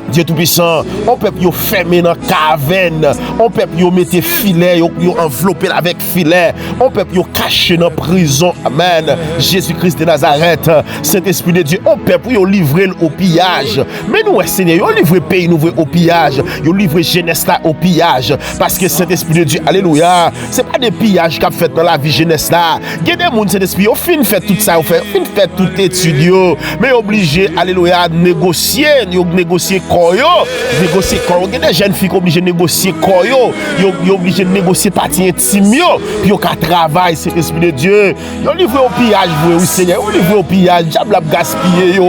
Dieu Tout-Puissant, on peut yo fermer dans caverne, on peut yo mettre filet, yo enveloppé avec filet, on peut yo cacher dans prison, amen. Jésus-Christ de Nazareth, Saint-Esprit de Dieu, on peut yo livrer au pillage. Mais nous, Seigneur, yo livrer pays nous au pillage, yo livrer jeunesse là au pillage, parce que Saint-Esprit de Dieu, alléluia, c'est pas des pillages qu'a fait dans la vie jeunesse là. Il y a des gens, Saint-Esprit, yo fin fait tout ça, fin fait tout étude, mais obligé, alléluia, négocier négocier corps. Il y a des jeunes filles qui sont obligées de négocier corps. Ils sont obligées de négocier partie intime. Puis ils travaillent, c'est l'Esprit de Dieu. Ils ont livré au pillage, oui Seigneur. Ils ont livré au pillage. Diable a gaspillé.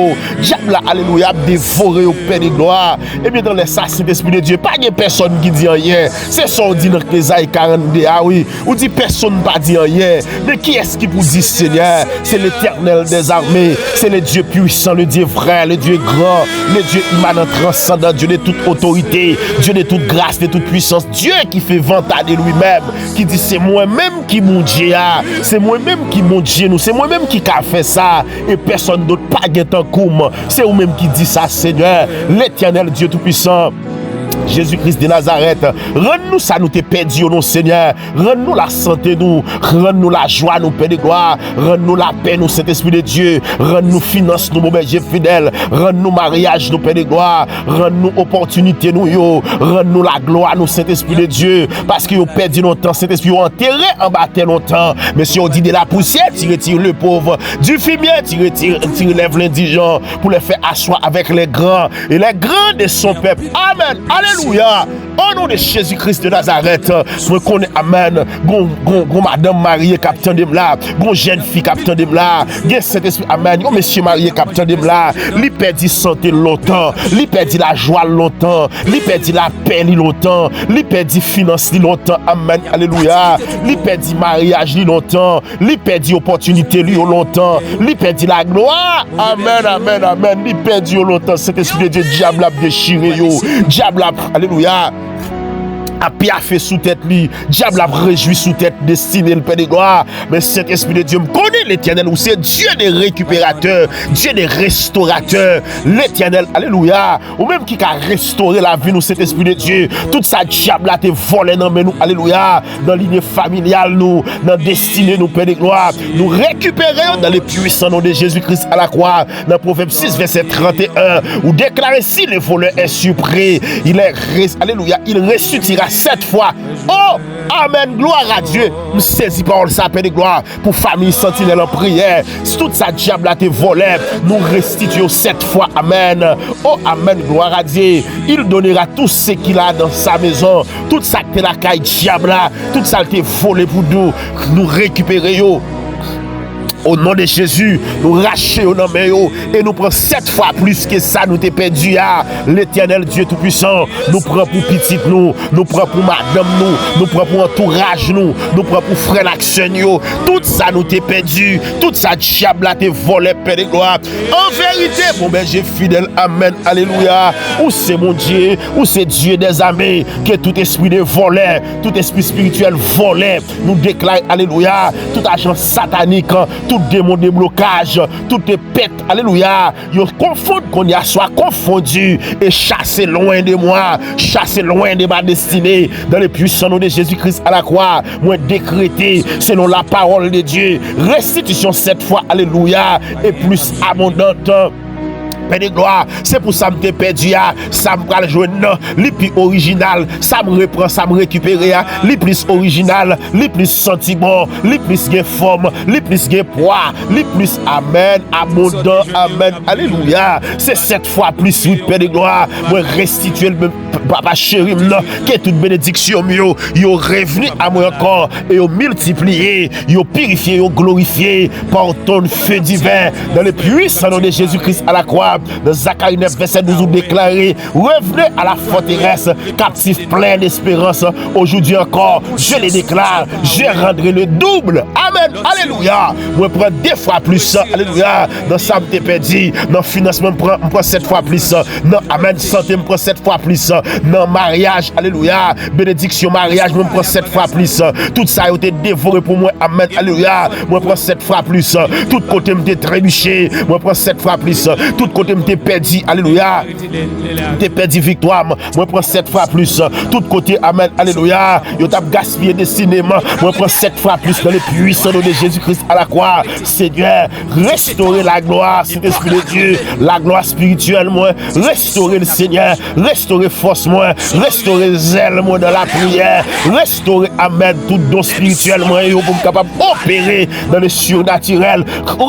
Diable a, alléluia, dévoré au Père de gloire. Et bien dans les ça, c'est l'Esprit de Dieu. Pas de personne qui dit rien. C'est ça on dit dans Ésaïe 42. Ah oui. On dit personne ne pas dire rien. Mais qui est-ce qui vous dit Seigneur? C'est l'Éternel des armées. C'est le Dieu puissant, le Dieu vrai, le Dieu grand, le Dieu immanent, transcendant, Dieu de toute autorité, Dieu de toute grâce, de toute puissance, Dieu qui fait vantage de lui-même, qui dit c'est moi-même qui mon Dieu, c'est moi-même qui mon Dieu, nous, c'est moi-même qui a fait ça, et personne d'autre pas guet en coum. C'est vous-même qui dit ça, Seigneur, l'Éternel Dieu Tout-Puissant. Jésus-Christ de Nazareth, rends-nous ça, nous te perdu, nous Seigneur, rends-nous la santé, nous, rends-nous la joie, nous Père de gloire, rends-nous la paix, nous Saint-Esprit de Dieu, rends-nous finance, nous mon berger fidèle, rends-nous mariage, nous Père de gloire, rends-nous opportunité, nous yo, rends-nous la gloire, nous Saint-Esprit de Dieu, parce que vous perdu longtemps, Saint-Esprit, vous enterré en bas longtemps, mais si on dit de la poussière, tu retires le pauvre, du fumier, tu relèves l'indigent, pour les faire asseoir avec les grands, et les grands de son peuple, amen, alléluia. Au nom de Jésus-Christ de Nazareth, je connais, amen. Gon madame mariée, capitaine de là. Gon jeune fille, capitaine de là. Gen Saint-Esprit, amen. Gon monsieur marié, capitaine de là. Li perdi santé longtemps. Li perdi la joie longtemps. Li perdi la paix longtemps. Li perdi finance longtemps. Amen. Alléluia. Li perdi mariage longtemps. Li perdi opportunité longtemps. Li perdi la gloire. Amen, amen, amen. Li perdi longtemps. Cet esprit de Dieu, diable a déchiré yo. Diable a, alléluia, a piaffé sous tête lui, diable a réjoui sous tête destiné le Père de gloire, mais cet esprit de Dieu me connaît l'Éternel, où c'est Dieu des récupérateurs, Dieu des restaurateurs, l'Éternel, alléluia, ou même qui a restauré la vie nous, cet esprit de Dieu, tout ça diable a te volé dans nous, alléluia, dans ligne familiale nous, dans destinée nous, Père de gloire, nous récupérons dans les puissants noms de Jésus-Christ à la croix, dans Proverbe 6 verset 31, où déclaré si le voleur est surpris, il est, alléluia, il ressuscitera alléluia, 7 fois. Oh, amen, gloire à Dieu. Me saisis parole ça, Père de gloire, pour famille sentinelle en prière. Si toute sa diable a été volée, nous restituons 7 fois, amen. Oh, amen, gloire à Dieu. Il donnera tout ce qu'il a dans sa maison, tout ça que la caille diable, tout ça qui est volé pour nous récupérer. Au nom de Jésus, nous racher au nom et nous prenons 7 fois plus que ça nous t'es perdu. L'éternel Dieu Tout-Puissant nous prend pour petite nous prend pour madame nous prend pour entourage nous prend pour frère l'action. Tout ça nous t'es perdu, tout ça diable là t'es volé, Père de gloire. En vérité, mon berger fidèle, amen, alléluia. Où c'est mon Dieu, où c'est Dieu des armées, que tout esprit de volé, tout esprit spirituel volé, nous déclare, alléluia, tout agent satanique, tout démon de blocage, tout est pète, alléluia, yo confond qu'on y a soit confondu et chassé loin de moi, chassé loin de ma destinée, dans le puissant nom de Jésus-Christ à la croix, moi décrété, selon la parole de Dieu, restitution 7 fois, alléluia, et plus abondante. Père de gloire, c'est pour ça que je me perdu, ça me jouer le plus original, ça me reprend, ça me récupère, le plus original, le plus sentiment, le plus de forme, le plus de poids, le plus amen, abondant, amen, alléluia. C'est 7 fois plus, oui, Père de gloire, moi restituer le papa chéri, que toute bénédiction, yo revenu à moi encore, et yo multiplié, yo purifié, yo glorifié par ton feu divin, dans le puissant nom de Jésus-Christ à la croix. Dans Zacharie 9, verset 12, vous déclarez, revenez à la forteresse, captif plein d'espérance. Aujourd'hui encore, je les déclare, je rendrai le double. Amen, alléluia. Moi, je prends 2 fois plus, alléluia. Dans ça, je perdu. Dans financement, je prends 7 fois plus. Dans amen, santé, je prends 7 fois plus. Dans mariage, alléluia. Bénédiction, mariage, je prends 7 fois plus. Tout ça a été dévoré pour moi. Amen, alléluia. Moi, je prends 7 fois plus. Tout côté, je trébuché. Moi, je prends 7 fois plus. Tout côté, je perdu, alléluia. Je perdu victoire. Moi, je prends 7 fois plus. Tout côté, amen, alléluia. Je t'ai gaspillé des cinémas. Moi, je prends 7 fois plus dans le puissant nom de Jésus-Christ à la croix. Seigneur, restaurer la gloire, c'est l'Esprit de Dieu, la gloire spirituelle, moi. Restaurer le Seigneur, restaurer force, moi. Restaurer zèle, moi, dans la prière. Restaurer, amen, tout don spirituel, moi, pour me capable d'opérer dans le surnaturel.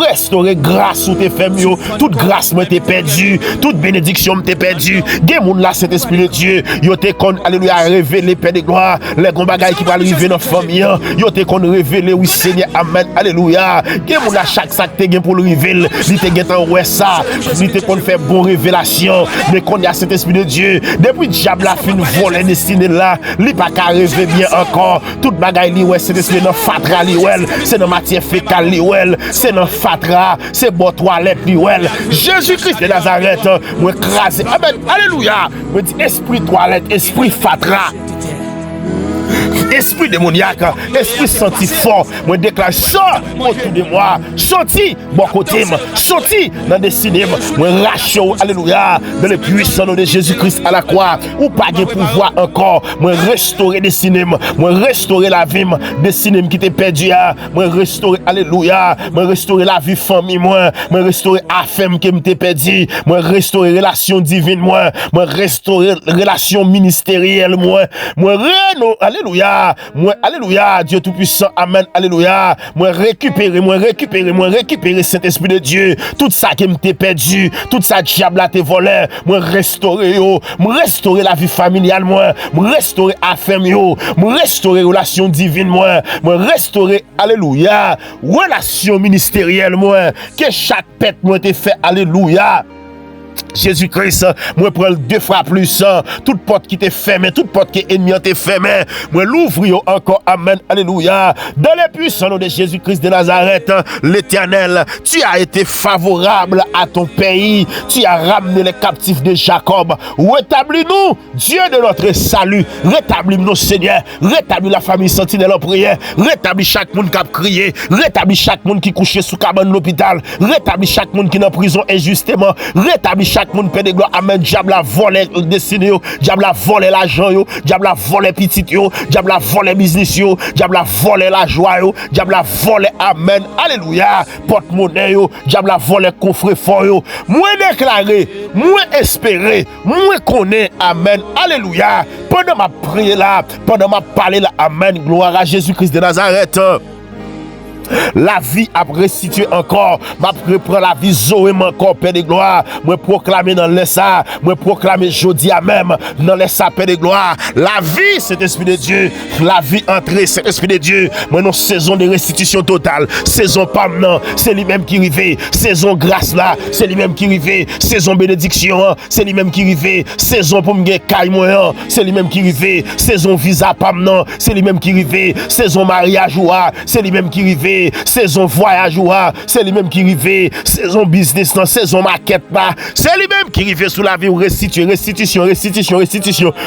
Restaurer grâce où t'es fait mieux. Toute grâce, moi, t'es perdu. Toute bénédiction, t'es perdu. Des moun là, cet Esprit de Dieu, yo t'es qu'on, alléluia, révélé, Père de gloire, les grands bagailles qui vont arriver dans la famille, yo t'es qu'on révélé, oui, Seigneur, amen, alléluia. Des moun là, chaque sac t'es gain pour le révéler, li t'es gain en ouais ça, li t'es qu'on fait bon révélation, mais qu'on y a cet Esprit de Dieu, depuis diable a fin voler destiné là, li pas qu'à rêver bien encore, toute bagaille li ouais, cet Esprit dans fatra li ouais, c'est dans matière fécale li ouais, c'est dans fatra, c'est bon toilette li ouais. Jésus-Christ de Nazareth, moi crasé, amen, alléluia, me dit esprit toilette, esprit fatra. Esprit démoniaque, esprit senti fort, moi déclare ça autour de moi, sorti bon côté, sorti dans des cinémas, moi rachaud, alléluia, dans le puissant nom de Jésus-Christ à la croix, ou pas de pouvoir encore, moi restaurer des cinémas, moi restaurer la vie des cinémas qui t'est perdu, moi restaurer, alléluia, moi restaurer la vie famille, moi restaurer affaire qui m'était perdu, moi restaurer relation divine, moi restaurer relation ministérielle, moi alléluia. Moi, alléluia, Dieu Tout-Puissant, amen, alléluia. Moi, récupérer cet Esprit de Dieu. Tout ça qui m'était perdu, tout ça diable a été volé. Moi, restaurer la vie familiale, moi restaurer affaire, moi restaurer relation divine, moi restaurer, alléluia, relation ministérielle, moi, que chaque pète moi t'ait fait, alléluia. Jésus-Christ, moi prends 2 fois plus, toute porte qui t'est fermée, toute porte qui est ennemi t'est fermée, moi l'ouvre encore, amen, alléluia. Dans le puissant nom de Jésus-Christ de Nazareth, l'Éternel, tu as été favorable à ton pays, tu as ramené les captifs de Jacob, rétablis-nous, Dieu de notre salut, rétablis-nous Seigneur, rétablis la famille sentinelle en prière, rétablis chaque monde qui a crié, rétablis chaque monde qui couché sous cabane de l'hôpital, rétablis chaque monde qui est en prison injustement, rétablis chaque monde, Père de gloire, amen, diable a volé destiné, diable a volé l'argent, diable a volé petit, diable a volé business, diable a volé la joie, diable a volé, amen, alléluia, porte-monnaie, diable a volé coffre fort, moins déclaré, moins espéré, moins connaît, amen, alléluia, pendant ma prière là, pendant ma parler là, amen, gloire à Jésus-Christ de Nazareth. La vie a restitué encore. Ma reprend la vie Zoé encore, Père de gloire. Moi proclamer dans l'essa. Moi proclamer jeudi à même dans l'essa, Père de gloire. La vie, c'est l'Esprit de Dieu. La vie entrée, c'est l'Esprit de Dieu. Moi, nous saison de restitution totale. Saison pas maintenant, c'est lui-même qui rive. Saison grâce là, c'est lui-même qui rive. Saison bénédiction, c'est lui-même qui rive. Saison pour me caille moi, c'est lui-même qui rive. Saison visa pas maintenant, c'est lui-même qui rive. Saison mariage c'est lui-même qui rive. Saison voyage c'est lui-même qui rive. Saison business saison maquette c'est lui-même qui rive sous la vie ou restitution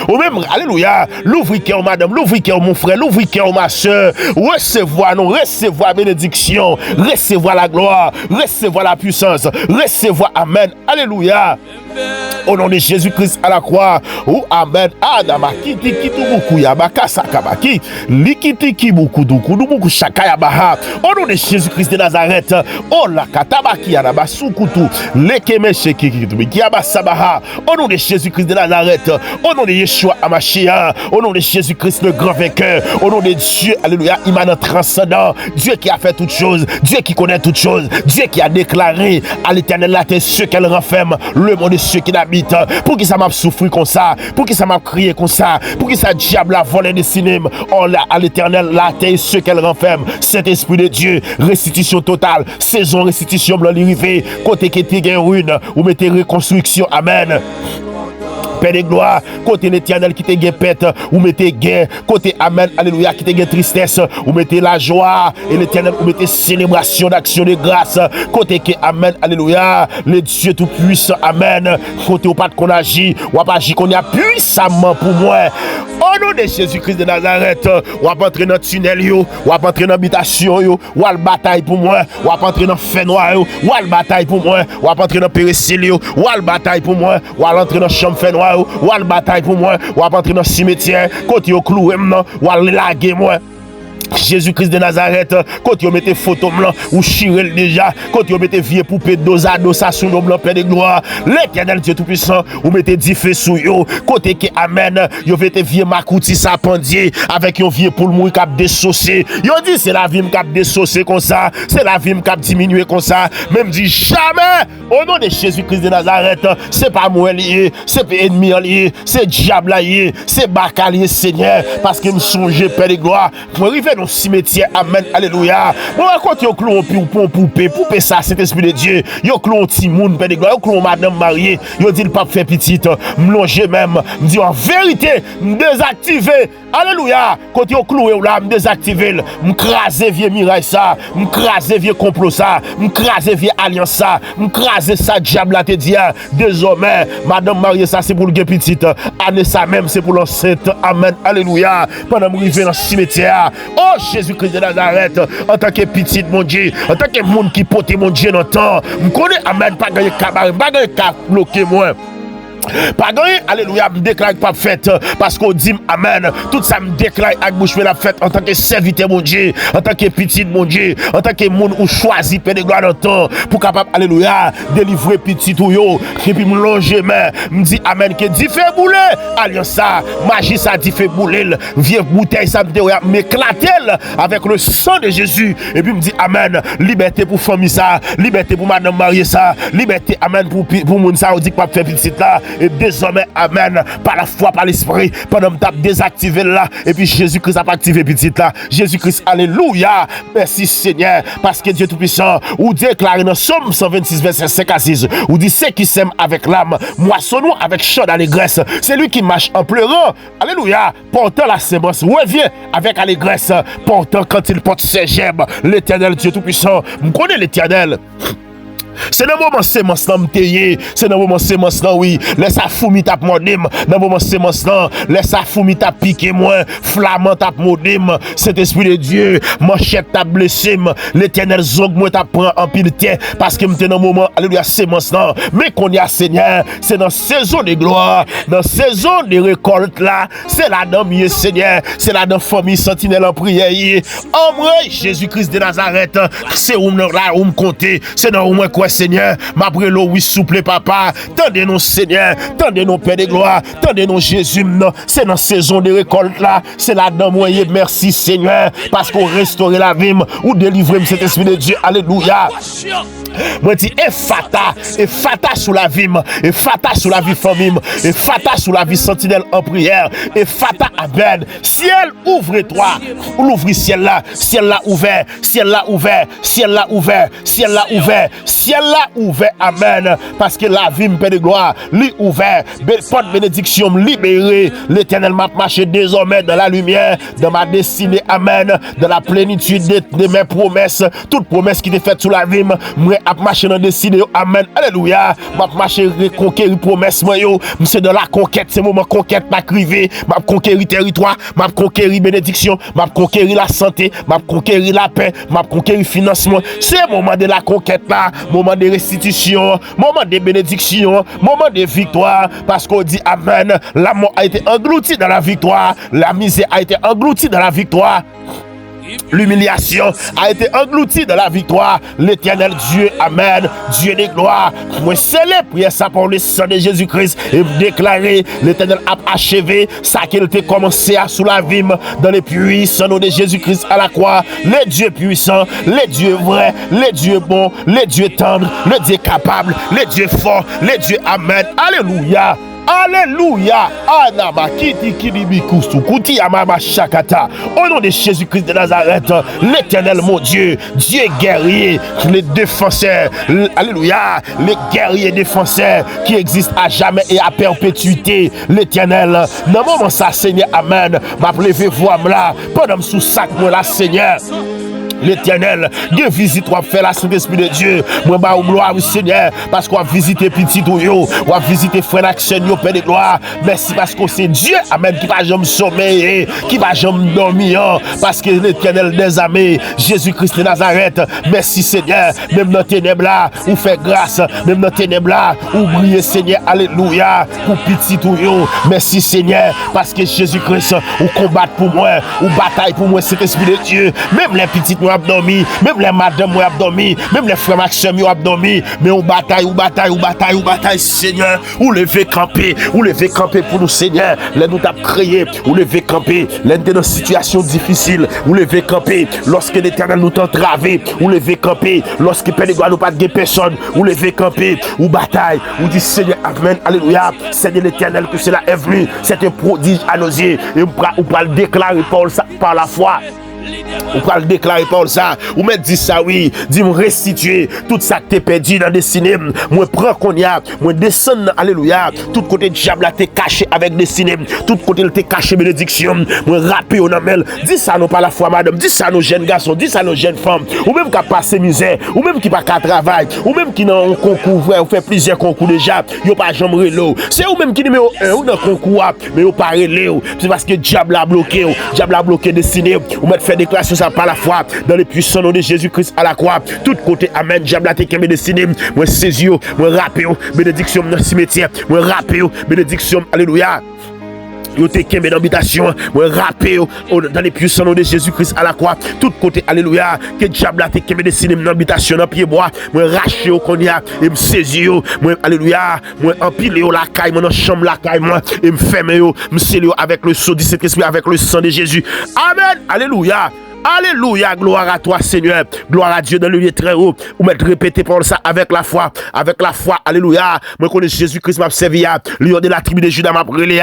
ou même alléluia, l'ouvrir cœur madame, l'ouvrir cœur mon frère, l'ouvrir cœur ma soeur, recevoir bénédiction, recevoir la gloire, recevoir la puissance, recevoir amen, alléluia. Au nom de Jésus-Christ à la croix. Ou amen. Adama kiti kitu buku ya baka sakabaki. Likiti ki buku duku du buku shakaya baha. Au nom de Jésus-Christ de Nazareth. Oh la katabaki ya naba sukutu. Lekeme sheki kitu biki ya basabaha. Au nom de Jésus-Christ de Nazareth. Au nom de Yeshua Amashia. Au nom de Jésus-Christ le grand vainqueur. Au nom de Dieu, alléluia, immanent transcendant. Dieu qui a fait toutes choses. Dieu qui connaît toutes choses. Dieu qui a déclaré à l'éternel la terre ce qu'elle renferme. Le monde de ceux qui l'habitent. Pour qui ça m'a souffert comme ça, pour qui ça m'a crié comme ça, pour qui ça diable a volé des cinémas. Oh là, à l'éternel, la terre, ce qu'elle renferme, cet esprit de Dieu, restitution totale, saison restitution blanc rivé, côté qui était gain ruine, ou mettez reconstruction, amen. Père de gloire, côté l'éternel qui te gain pète, ou mettez gain, côté amen, alléluia, qui te gain tristesse, ou mettez la joie, et l'éternel, ou mettez célébration d'action de grâce, côté qui amen, alléluia, le Dieu tout puissant, amen, côté ou pas qu'on agit, ou pas agit qu'on y a puissamment pour moi. Au nom de Jésus-Christ de Nazareth, ou pas entrer dans le tunnel, ou pas entrer dans l'habitation, ou pas bataille pour moi, ou pas entrer dans le fait noir, ou pas bataille pour moi, ou pas entrer dans le péricile, ou pas bataille pour moi, ou pas entrer dans le champ fait noir, ou à la bataille pour moi, ou à entrer dans le cimetière, côté au cloué, ou à laguer moi. Jésus-Christ de Nazareth, quand vous mettez photo blanc ou chirel déjà, quand vous mettez vieux poupée dosa sous nos blancs, Père de gloire, l'éternel Dieu tout-puissant, vous mettez 10 feux sous yo, côté qui amen, vous mettez vieux makouti sapandier, avec un vieux poule mouille cap dessaucé, vous dit c'est la vie cap dessaucé comme ça, c'est la vie cap diminué comme ça, même dit jamais, au nom de Jésus-Christ de Nazareth, c'est pas moi lié, c'est pas ennemi lié, c'est diable lié, c'est bacalier Seigneur, parce que me songe Père de gloire, moi arrive dans cimetière, amen, alléluia. Moi, quand yo clou pour poupée ça, c'est esprit de Dieu. Yo clou petit monde, Père de gloire, yo clou madame mariée, yo dit le pape fait petite, m'longer même, me dit en vérité, me désactiver, alléluia. Quand yo clou là, me désactiver, m'craser vieux miraille ça, m'craser vieux complot ça, m'craser vieux alliance ça, m'craser ça, diable là te dit, désormais, madame mariée ça, c'est pour le petite, année ça même, c'est pour l'enceinte, amen, alléluia. Pendant que je dans le cimetière, oh Jésus-Christ de Nazareth, en tant que petit mon Dieu, en tant que monde qui porte mon Dieu dans le temps, je connais, amen, pas gagner cabaret, pas gagner bloquer moi. Pas gagné, alléluia, me déclare pas fête parce qu'on dit amen. Tout ça me déclare avec bouche la fête en tant que serviteur mon Dieu, en tant que petit mon Dieu, en tant que monde ou choisi Père de gloire dans le temps pour capable alléluia délivrer petit ou yo et puis me longer mais me dit amen que dit fait bouler alliance ça magie ça dit fait bouler vieux bouteille ça me m'éclater avec le sang de Jésus et puis me dit amen liberté pour famille ça, liberté pour madame mariée ça, liberté amen pour monde ça on dit pas faire petit là. Et désormais, amen, par la foi, par l'esprit, pendant que tu as désactivé là, et puis Jésus-Christ a activé petit là. Jésus-Christ, alléluia. Merci Seigneur, parce que Dieu Tout-Puissant, ou déclare dans Somme 126, verset 5 à 6, ou dit ceux qui s'aiment avec l'âme, moissonnons avec chant d'allégresse. C'est lui qui marche en pleurant, alléluia, portant la sémence, revient avec allégresse, portant quand il porte ses gemmes, l'éternel Dieu Tout-Puissant. Vous connaissez l'éternel. C'est dans le moment sémence là m'teye, c'est dans le moment sémence là oui, laisse ça fourmi tap modem, dans le moment sémence là, laisse ça fourmi tap piqué moi, flamand tap modem, cet esprit de Dieu, manchette tap blessé, l'Éternel zong moi tap prend en pile terre parce que m'te dans le moment alléluia sémence là, mais qu'on y a Seigneur, c'est dans saison de gloire, dans saison de récolte là, c'est là dans mieux Seigneur, c'est là dans famille sentinelle en prière. En moi Jésus-Christ de Nazareth, c'est où là où me compter, c'est dans où moi quoi Seigneur, ma brelo oui souple papa, tendez-nous Seigneur, tendez-nous Père de gloire, tendez-nous Jésus, c'est dans saison de récolte là, c'est là dans moi merci Seigneur, parce qu'on restaure la vie, ou délivre cet esprit de Dieu, alléluia. Moi dis Ephata sous la vie, Ephata sous la vie famille, Ephata sous la vie sentinelle en prière, Ephata Amen. Ciel ouvre-toi, l'ouvre ciel là ouvert, ciel là ouvert, ciel là ouvert, ciel là ouvert, ciel là ouvert, amen. Parce que la vie me paie de gloire, lui ouvert, porte bénédiction libérée, l'Éternel m'a marché désormais dans la lumière, dans ma destinée, amen, dans la plénitude de mes promesses, toute promesse qui est faite sous la vie, moi à marcher dans destinée, amen, alléluia, m'a marché reconquérir promesse, moi yo, c'est de la conquête, c'est moment conquête m'a crivé, m'a conquérir territoire, m'a conquérir bénédiction, m'a conquérir la santé, m'a conquérir la paix, m'a conquérir financement, c'est moment de la conquête là, moment de restitution, moment de bénédiction, moment de victoire, parce qu'on dit amen, la mort a été engloutie dans la victoire, la misère a été engloutie dans la victoire, l'humiliation a été engloutie dans la victoire. L'Éternel Dieu, amen, Dieu de gloire. Moi célèbre prière ça pour le sang de Jésus-Christ et me déclarer l'Éternel a achevé ça qu'il a commencé à sous la vie dans les puissants nom de Jésus-Christ à la croix. Les dieux puissants, les dieux vrais, les dieux bons, les dieux tendres, les dieux capables, les dieux forts, les dieux amen. Alléluia. Alléluia. Anama kiti kidibikusu kuti amama shakata. Au nom de Jésus-Christ de Nazareth, l'Éternel mon Dieu, Dieu guerrier, les défenseurs, alléluia, les guerriers défenseurs qui existent à jamais et à perpétuité. L'Éternel, dans moment ça Seigneur, amen. M'a levé voix là, pendant sous sac moi là Seigneur. L'Éternel, Dieu visite ou fait la Saint-Esprit de Dieu. Moi, bah, ou gloire au Seigneur, parce qu'on va visiter petit ou yo, on va visiter frère action, yo, Père de gloire. Merci parce que c'est Dieu, amen, qui va jamais sommeiller, qui va jamais dormir, parce que l'Éternel des armées, Jésus-Christ de Nazareth, merci Seigneur, même dans tes ténèbres là, ou fait grâce, même dans tes ténèbres là, ou briller Seigneur, alléluia, pour petit ou yo, merci Seigneur, parce que Jésus-Christ, ou combat pour moi, ou bataille pour moi, cet esprit de Dieu, même les petites nous abdomi, même les madames nous abdomi, même les frères Maxime nous abdomi, mais on bataille, Seigneur, ou lever camper pour nous, Seigneur, les nous t'a créé, ou lever camper, les dans une situation difficile, ou lever camper, lorsque l'Éternel nous t'a travé, ou lever camper, lorsque Père de gloire nous pas de personne, ou lever camper, ou bataille, ou dit Seigneur, amen, alléluia, c'est de l'Éternel que cela est venu, c'est un prodige à nos yeux, et on va le déclarer par la foi. Ou pas le déclarer par ça, ou me dit ça oui, dit me restituer tout ça que t'es perdu dans des cinémas. Moi prends qu'on y a, moi descends, alléluia. Tout côté diable t'es caché avec des cinémas, tout côté t'es caché bénédiction. Moi rapper on amène, dis ça non pas la foi madame, dis ça nos jeunes garçons, dis ça nos jeunes femmes, ou même qui a passé misère, ou même qui pas qu'à travail, ou même qui dans un concours vrai, ou fait plusieurs concours déjà, yo pas jamais relo. C'est ou même qui numéro 1 ou dans concours mais yo pas relé, c'est parce que diable a bloqué des cinémas, ou mettre faire déclaration ça par la foi dans le puissant nom de Jésus-Christ à la croix. Tout côté amen. Diable a été destiné. Moi saisi, moi rappé, bénédiction dans le cimetière. Moi rappé, bénédiction, alléluia. Yo te kembe d'habitation, moi rappé dans les puissants nom de Jésus-Christ à la croix. Tout côté alléluia. Que diable a te kembe destiné dans l'habitation dans pied bois. Moi raché au qu'on y a et me saisi moi alléluia. Moi empilé la caille, moi dans chambre la caille moi et me ferme me scellé avec le sceau du Saint-Esprit avec le sang de Jésus. Amen. Alléluia. Alléluia, gloire à toi Seigneur, gloire à Dieu dans le lieu très haut, ou mettre répéter pour ça avec la foi, alléluia, moi connais Jésus-Christ m'a servi, lion de la tribu de Judas m'a brûlé,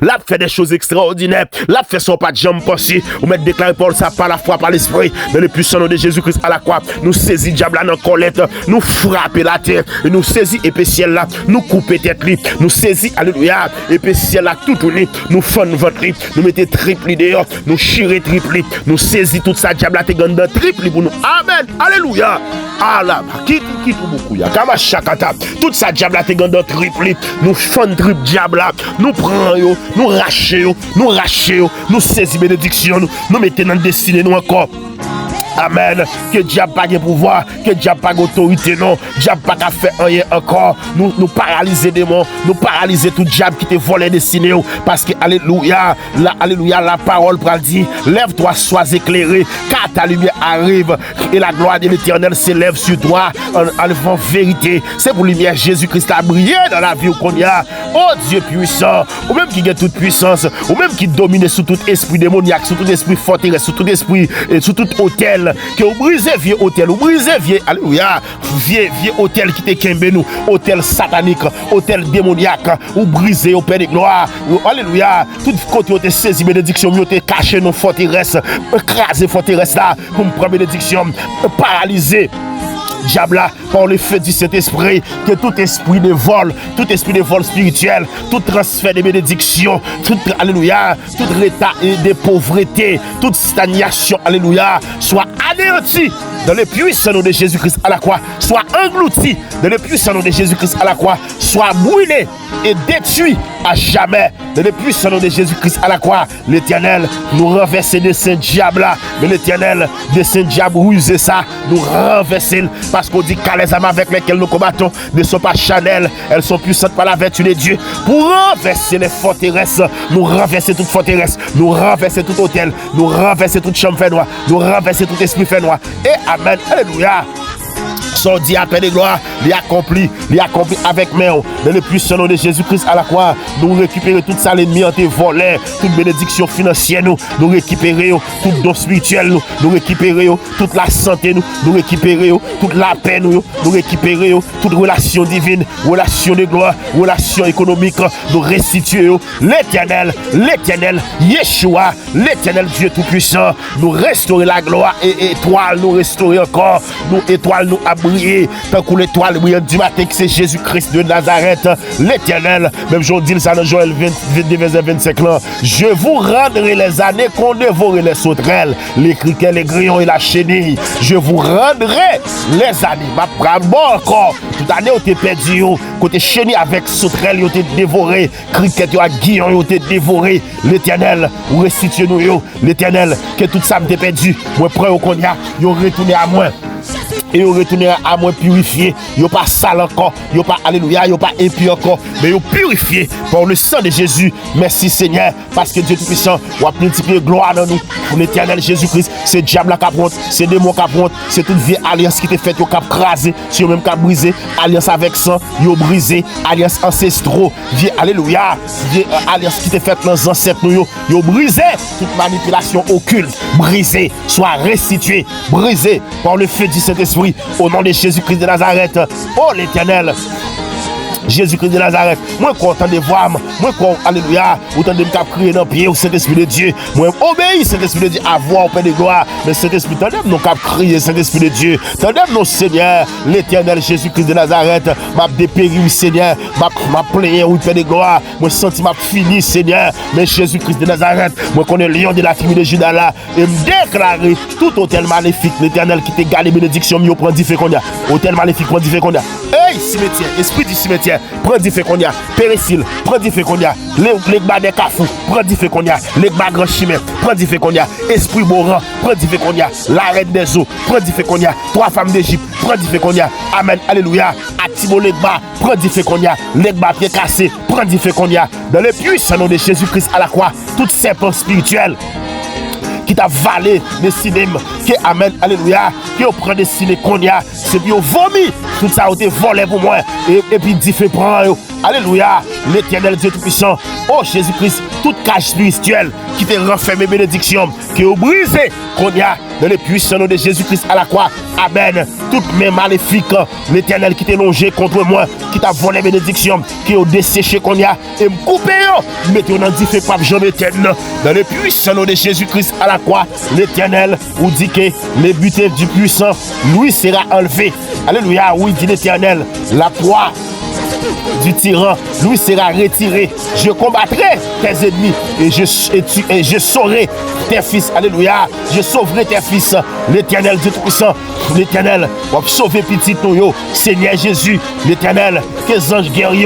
Là, fait des choses extraordinaires. Là, fait son pas de jambes pensées. Ou mettre déclaré Paul ça par la foi, par l'esprit. Dans le puissant nom de Jésus-Christ à la croix. Nous saisis diable là dans colette. Nous frapper la terre. Et nous saisis épée ciel là. Nous couper tête li. Nous saisis, alléluia. Épée ciel là tout tourné. Nous fondons votre li. Nous mettez triple dehors. Nous chirer triple. Nous saisis tout ça diable là. T'es gandant triple pour nous. Amen. Alléluia. Allah. Qui tout beaucoup ya. Kama chakata. Tout ça diable là. T'es gandant triple. Nous fondons triple diable là. Nous prenons. Nous rachons, nous saisissons bénédiction, nous mettons dans le destiné nous encore. Amen. Que diable pas de pouvoir, que diable pas d'autorité, non. Diable pas qu'à faire rien encore. Nous paralyser des démons, nous paralyser tout diable qui te volé destiné. Parce que, alléluia, la parole pour dire, lève-toi, sois éclairé, car ta lumière arrive et la gloire de l'éternel s'élève sur toi en vérité. C'est pour lumière Jésus-Christ a brillé dans la vie qu'on y a. Oh Dieu puissant, ou même qui a toute puissance, ou même qui domine sous tout esprit démoniaque, sous tout esprit forteresse, sous tout esprit, sous tout hôtel. Que vous brisez vieux hôtel, vous brisez vieux, alléluia, vieux hôtel qui te kembe nous, hôtel satanique, hôtel démoniaque, vous brisez au Père de gloire, alléluia, tout côté vous te saisi bénédiction, vous te caché nos forteresses, écraser forteresse là, pour me prendre bénédiction, paralyser. Diable là, par le feu du Saint-Esprit, que tout esprit de vol spirituel, tout transfert de bénédiction, tout, alléluia, tout état de pauvreté, toute stagnation, alléluia, soit anéanti dans le puissant nom de Jésus-Christ à la croix, soit englouti dans le puissant nom de Jésus-Christ à la croix, soit brûlé et détruit à jamais dans le puissant nom de Jésus-Christ à la croix. L'Éternel nous renverser de ces diables là, mais l'Éternel de ces diables rusés ça, nous renverser parce qu'on dit que les âmes avec lesquelles nous combattons ne sont pas charnelles, elles sont puissantes par la vertu de Dieu pour renverser les forteresses, nous renverser toute forteresse, nous renverser tout hôtel, nous renverser toute chambre fait noir, nous renverser tout esprit fait noir. Et amen, alléluia. Son dit à peine de gloire, il accompli avec main. Dans le puissant nom de Jésus-Christ à la croix, nous récupérons toute ça, l'ennemi en te volé, toute bénédiction financière, nous récupérons tout don spirituel, nous récupérons toute la santé, nous récupérons toute la paix, nous récupérons toute relation divine, relation de gloire, relation économique, nous restituons l'Éternel, Yeshua, l'Éternel Dieu Tout-Puissant, nous restaurer la gloire et étoile, nous restaurer encore, nous étoile, nous abrir. Tant que l'étoile brillante du matin, que c'est Jésus-Christ de Nazareth, l'Éternel. Même Jean dit ça dans Joël 22, verset 25 là. Je vous rendrai les années qu'on dévorerait les sauterelles, les criquets, les grillons et la chenille. Je vous rendrai les années. Ma prendre bon encore. Toute année, on t'a perdu. Côté chenille avec sauterelles, on t'a dévoré. Criquets, guillons, on t'a dévoré. L'Éternel, vous restituez nous. L'Éternel, que tout ça m'était perdu. Moi, prends au qu'on y a, vous retournez à moi. Et vous retournez à moins purifié, vous pas sale encore, vous pas alléluia, vous pas impur encore, mais vous purifié par le sang de Jésus. Merci Seigneur, parce que Dieu Tout-Puissant, vous a multiplié gloire dans nous, pour l'Éternel Jésus-Christ. C'est diable qui a c'est démon qui a c'est toute vieille alliance qui était faite, vous a crasé, si vous même qui a brisé, alliance avec sang, vous brisé, alliance ancestraux, vieille alléluia, vieille alliance qui était faite dans les ancêtres, vous brisé, toute manipulation occulte, brisé, soit restitué, brisé par le feu du Saint-Esprit. Au nom de Jésus-Christ de Nazareth, oh l'Éternel, Jésus-Christ de Nazareth, moi content de voir, moi alléluia, autant de me crier dans le pied au Saint-Esprit de Dieu, moi obéis Saint-Esprit de Dieu à voir au Père de gloire, mais Saint-Esprit, tendez nous cap crier Saint-Esprit de Dieu, tendez nous Seigneur, l'Éternel Jésus-Christ de Nazareth, m'a dépéri Seigneur, m'a plaigné au Père de gloire, moi senti m'a fini Seigneur, mais Jésus-Christ de Nazareth, moi connais le lion de la tribu de Juda là, et me déclarer tout hôtel maléfique, l'Éternel qui te garde les bénédictions, mieux prend du fécondia, hôtel maléfique prend du fécondia, hey cimetière, esprit du cimetière, prends du fécondia, péricile, prends du fécondia, les bas des cafous, prends du fécondia, les bas grand chimère, prends du fécondia, esprit mourant, prends du fécondia, la reine des eaux, prends du fécondia, 3 femmes d'Égypte, prends du fécondia, amen, alléluia, Atibo les bas, prends du fécondia, les bas pieds cassés, prends du fécondia, dans le puissant nom de Jésus-Christ à la croix, toute serpent spirituelle qui t'a valé des cinémas, qui amen, alléluia, qui au prend des cinémas qu'on y a, c'est puis au vomi, tout ça a été volé pour moi, et puis dit fait prendre, alléluia, l'Éternel Dieu Tout-Puissant, oh Jésus-Christ, toute cage spirituelle qui te renferme bénédiction, qui est brisée, qu'on y a dans le puissant nom de Jésus-Christ à la croix. Amen. Toutes mes maléfiques, l'Éternel qui t'est longé contre moi, qui t'a volé bénédiction, qui est desséché qu'on y a, et me couper, mettez dans dit fait pas jamais éternel. Dans le puissant nom de Jésus-Christ à la croix, l'Éternel vous dit que les butés du puissant, lui sera enlevé. Alléluia, oui, dit l'Éternel, la proie du tyran, lui sera retiré. Je combattrai tes ennemis et je saurai tes fils. Alléluia. Je sauverai tes fils. L'Éternel Dieu Tout-Puissant, l'Éternel va sauver petit nous, Seigneur Jésus, l'Éternel, que les anges guerriers,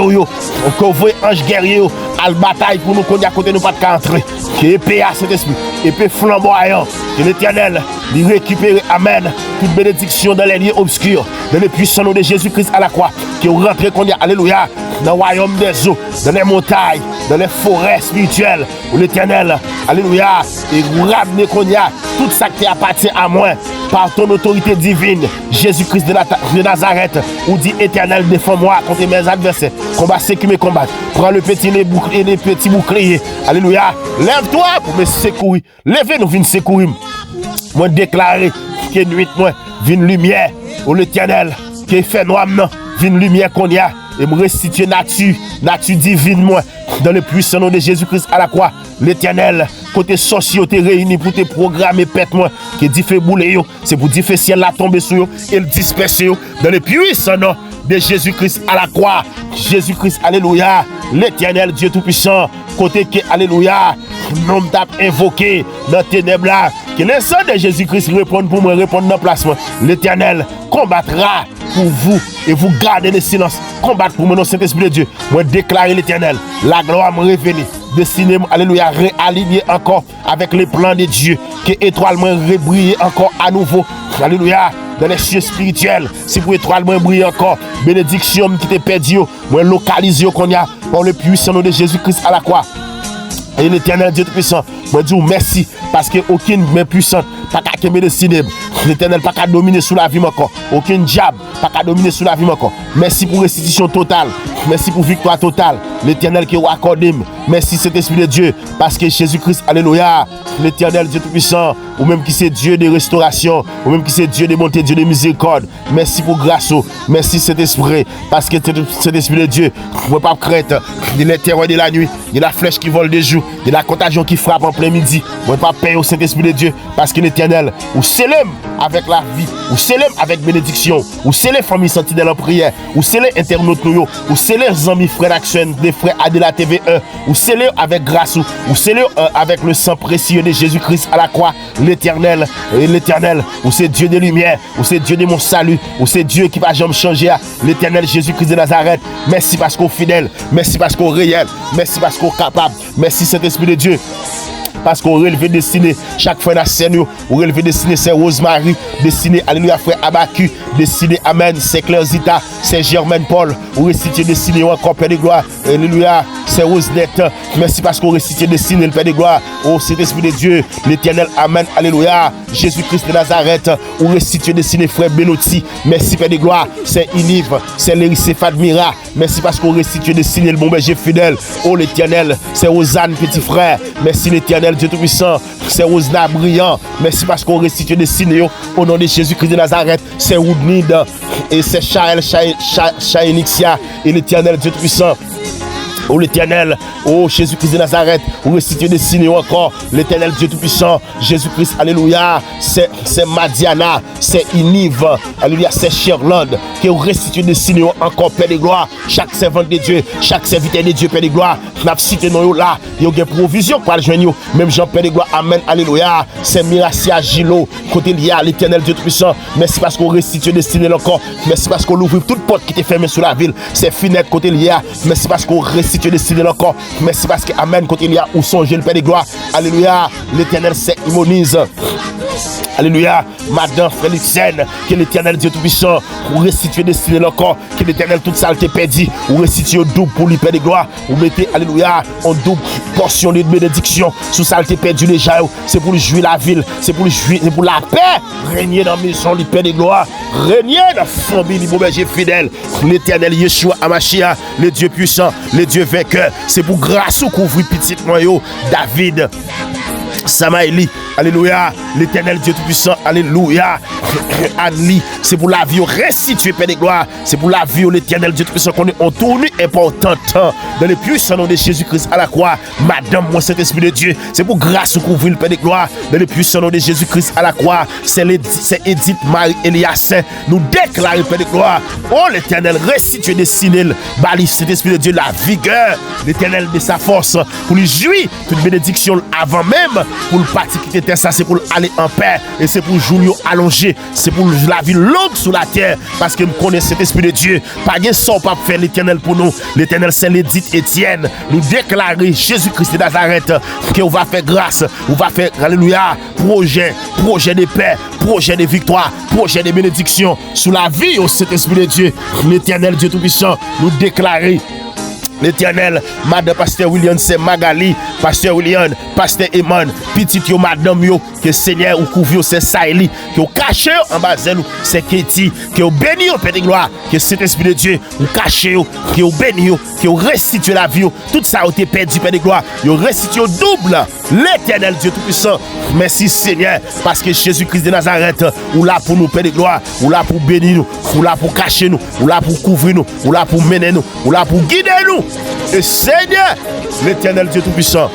que vous anges guerriers à la bataille pour nous qu'on y a côté nous pas de entrer. Que épée à cet esprit, épée flamboyant, que l'Éternel lui récupère, amen, toute bénédiction dans les lieux obscurs, dans le puissant nom de Jésus-Christ à la croix, qui rentre qu'on y a, alléluia, dans le royaume des eaux, dans les montagnes, dans les forêts spirituelles, où l'Éternel, alléluia, et vous ramenez qu'on y a, tout ça qui appartient à moi, par ton autorité divine, Jésus-Christ de Nazareth, où dit Éternel, défends-moi contre mes adversaires, combat ceux qui me combattent, prends le petit et les petits boucliers, alléluia, lève-toi pour me secourir, levez-nous, viens secourir, moi déclarer que nuit, moi, vient lumière, où l'Éternel, qui fait noir, vient lumière qu'on y a, et me restituer nature divine, moi, dans le puissant nom de Jésus-Christ à la croix, l'Éternel, côté sorcier, te réunis pour te programmer, pète moi, qui dit fait bouler, c'est pour dire fait ciel la tomber sur eux, et le disperser, dans le puissant nom de Jésus-Christ à la croix, Jésus-Christ, alléluia, l'Éternel Dieu Tout-Puissant, côté que, alléluia, nom t'a invoqué dans tes ténèbres là, que le sang de Jésus-Christ réponde pour moi, répondre dans place, l'Éternel combattra pour vous et vous gardez le silence, combattre pour moi dans Saint-Esprit de Dieu, moi déclarer l'Éternel, la gloire me révéler, destiné, alléluia, réaligner encore avec les plans de Dieu, que étoilement briller encore à nouveau, alléluia, dans les cieux spirituels, si pour étoilement briller encore, bénédiction qui te perdu, moi localiser qu'on y a, par le puissant nom de Jésus-Christ à la croix. Et l'Éternel Dieu Tout-Puissant, moi dis merci, parce que aucune main puissante, pas qu'à me dessiner, l'Éternel pas qu'à dominer sous la vie encore, aucun diable, pas qu'à dominer sous la vie encore. Merci pour restitution totale, merci pour victoire totale, l'Éternel qui est accordé, merci cet Esprit de Dieu, parce que Jésus-Christ, alléluia, l'Éternel Dieu Tout-Puissant, ou même qui c'est Dieu de restauration, ou même qui c'est Dieu de bonté, Dieu de miséricorde, merci pour grâce, merci cet Esprit, parce que cet Esprit de Dieu, ne pas craindre de la terreur de la nuit, de la flèche qui vole des jours, de la contagion qui frappe en plein midi, ne pas payer au Saint-Esprit de Dieu, parce que l'Éternel, ou célèbre avec la vie, ou célèbre avec bénédiction, ou célèbre famille sentie dans la prière, ou célèbre internaute nous, ou célèbre amis frères d'action, des frères de la TV1, ou célèbre avec grâce, ou célèbre avec le sang précieux de Jésus-Christ à la croix, l'Éternel, ou c'est Dieu de lumière, ou c'est Dieu de mon salut, ou c'est Dieu qui va jamais changer, l'Éternel Jésus-Christ de Nazareth, merci parce qu'on est fidèle, merci parce qu'on est réel, merci parce qu'on est capable, merci Saint-Esprit de Dieu. Parce qu'on relevé destiné chaque fois dans la scène, on relevé destiné c'est Rosemary, destiné alléluia frère Abacu, destiné amen c'est Claire Zita, c'est Germaine Paul, on restitue destiné encore Père de gloire, alléluia c'est Rosenette, merci parce qu'on restitue destiné le Père de gloire, oh c'est l'Esprit de Dieu, l'Éternel amen alléluia, Jésus-Christ de Nazareth, on restitue destiné frère Benotti, merci Père de gloire, c'est Inive, c'est Lérissé Fadmira, merci parce qu'on restitue destiné le bon berger fidèle, oh l'Éternel, c'est Rosanne petit frère, merci l'Éternel Dieu Tout-Puissant, c'est Rosna Brillant, merci parce qu'on restitue des signes au nom de Jésus-Christ de Nazareth, c'est Woodnid et c'est Shael Shaenixia et l'Éternel Dieu Tout-Puissant. Oh l'Éternel, oh Jésus-Christ de Nazareth, on restitue des signes encore, l'Éternel Dieu Tout-Puissant, Jésus-Christ, alléluia, c'est Madiana, c'est Inive, alléluia, c'est Sherland, qui restitue des signes encore, Père de gloire, chaque servante de Dieu, chaque serviteur de Dieu, Père de gloire, n'a cité non là, il y a une provision pour le joindre, même Jean Père de gloire, amen, alléluia, c'est Miracia Gilo, côté lié à l'Éternel Dieu Tout-Puissant, merci parce qu'on restitue des signes encore, merci parce qu'on ouvre toute porte qui était fermée sur la ville, c'est Finette côté lié, merci parce qu'on restitue décider encore. Merci parce que Amen, quand il y a où songer le Père de gloire. Alléluia. L'Éternel s'immunise. Alléluia. Madame Félixène, que l'Éternel Dieu Tout-Puissant, pour restituer destiné encore, que l'Éternel toute saleté perdue, ou restituer au double pour lui Père de gloire. Vous mettez, alléluia, en double portion de bénédiction sous saleté perdue déjà. C'est pour lui jouer la ville, c'est pour lui jouer, c'est pour la paix. Régner dans la maison du Père de gloire. régner dans la famille, mon berger fidèle. L'éternel Yeshua Amashia, le Dieu puissant, le Dieu vainqueur. C'est pour grâce au couvrir petit moyo, David, Samaïli, alléluia, l'éternel Dieu tout-puissant, alléluia, Anli, c'est pour la vie restituée, Père de gloire, c'est pour la vie l'éternel Dieu tout-puissant qu'on est en tournée importante dans le puissant nom de Jésus-Christ à la croix, Madame, moi, Saint-Esprit de Dieu, c'est pour grâce au couvrir le Père de gloire, dans le puissant nom de Jésus-Christ à la croix, c'est Edith Marie Eliassin, nous déclarons, Père de gloire, oh l'éternel restitué destiné, Bali, Saint-Esprit de Dieu, la vigueur, l'éternel de sa force, pour lui jouir toute bénédiction avant même, pour le parti qui était ça, c'est pour aller en paix et c'est pour Julio allonger, c'est pour la vie longue sur la terre parce que me connaît cet esprit de Dieu. Pas de son pas faire l'éternel pour nous. L'éternel c'est l'édite Étienne. Nous déclarer Jésus-Christ de Nazareth qu'on va faire grâce, on va faire alléluia, projet de paix, projet de victoire, projet de bénédiction sur la vie au cet esprit de Dieu. L'éternel Dieu tout-puissant nous déclarer. L'éternel, Madame Pasteur William, c'est Magali, Pasteur William, Pasteur Eman, petit yo, Madame yo, que Seigneur ou couvre c'est Saïli, que vous cachez en bas de nous, c'est Katie, que vous béni au Père de gloire, que cet esprit de Dieu, vous cachez, que vous béni, que vous restituez la vie, tout ça a été perdu, Père de gloire, vous restituez double, l'éternel Dieu tout-puissant. Merci Seigneur, parce que Jésus-Christ de Nazareth, ou là pour nous, Père de gloire, ou là pour bénir nous, ou là pour cacher nous, ou là pour couvrir nous, ou là pour mener nous, ou là pour guider nous. Et Seigneur, l'éternel Dieu tout-puissant,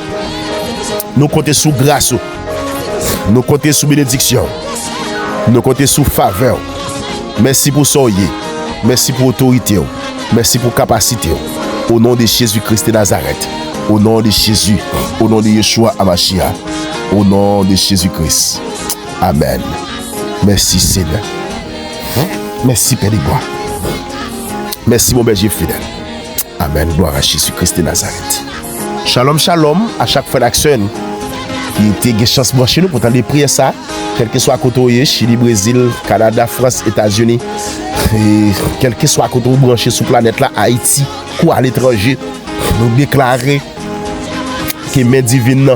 nous comptons sous grâce, nous comptons sous bénédiction, nous comptons sous faveur. Merci pour soyez, merci pour autorité, merci pour capacité. Au nom de Jésus-Christ de Nazareth, au nom de Jésus, au nom de Yeshua Amashia, au nom de Jésus-Christ. Amen. Merci Seigneur. Merci Père de gloire. Merci mon berger fidèle. Amen, gloire à Jésus-Christ de Nazareth. Shalom, shalom à chaque fois d'action qui était chance brancher nous pour tendre prier ça, quel que soit côté Chili, Brésil, Canada, France, États-Unis, et quel que soit côté branché sur planète là, Haïti, ou à l'étranger, nous déclarer que main divine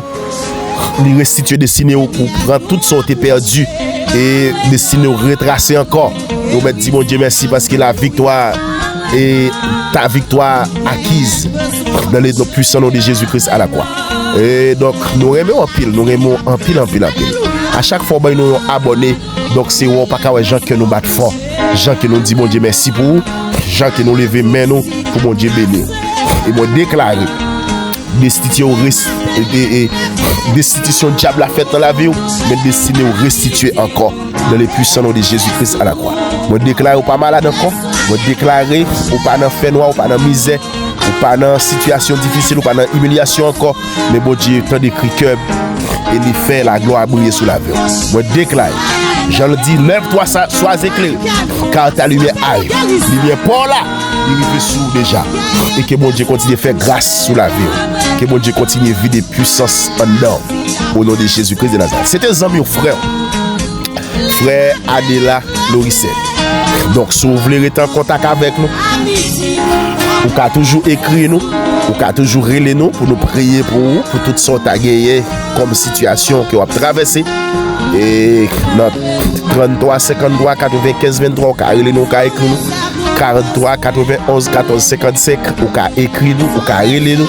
nous restituer destiné pour prendre tout ce qui est perdu et destiné à retracer encore. Nous mettons dit mon Dieu merci parce que la victoire et ta victoire acquise dans le puissant nom de Jésus-Christ à la croix. Et donc nous aimons en pile, nous aimons en pile. À chaque fois nous nous abonnons, donc c'est on pas qu'à gens que nous battent fort, gens qui nous dit mon Dieu merci pour vous, gens qui nous lèvent main nous pour mon Dieu bénir. Et moi déclarer destitution diable a fait dans la vie, mais destiné au restituer encore dans les puissants noms de Jésus-Christ à la croix. Moi déclare ou pas malade encore, moi déclarer ou pas dans fait noir, ou pas dans misère, ou pas dans situation difficile, ou pas dans humiliation encore, mais bon Dieu tant d'écrit cœur et il fait la gloire briller sur la vie. Moi déclare, je le dis, lève-toi, sois éclairé, car ta lumière arrive. Lumière pas là, il est sous déjà. Et que mon Dieu continue de faire grâce sur la vie. Que mon Dieu continue de vivre des puissances en dedans. Au nom de Jésus-Christ de Nazareth. C'était un ami, frère Adela Lorissette. Donc, si vous voulez être en contact avec nous, vous pouvez toujours écrire nous, vous pouvez toujours relayer nous pour nous prier pour vous, pour toutes sortes à gagner comme situation que vous avez traversé. Et notre 33 53 95 23, vous pouvez relayer nous, vous pouvez écrire nous. 43 91 14 55, vous pouvez écrire nous, vous pouvez relayer nous.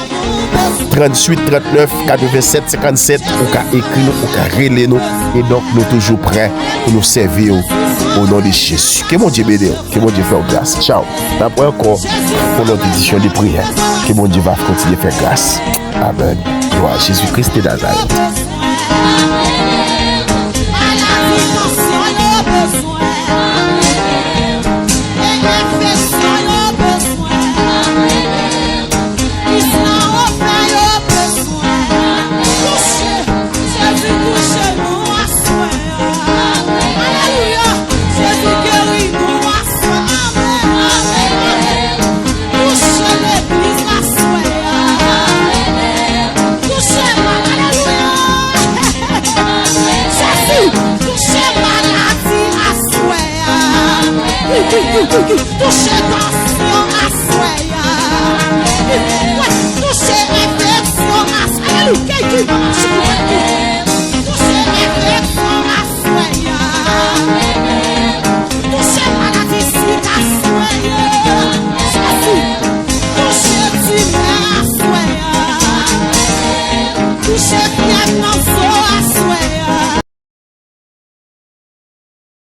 38 39 87 57, vous pouvez écrire nous, vous pouvez relayer nous. Et donc, nous sommes toujours prêts pour nous servir au nom de Jésus. Que mon Dieu bénisse, que mon Dieu fasse grâce. Ciao. Après encore pour notre édition de prière. Que mon Dieu va continuer à faire grâce. Amen. Gloire à Jésus-Christ de Nazareth. Touchez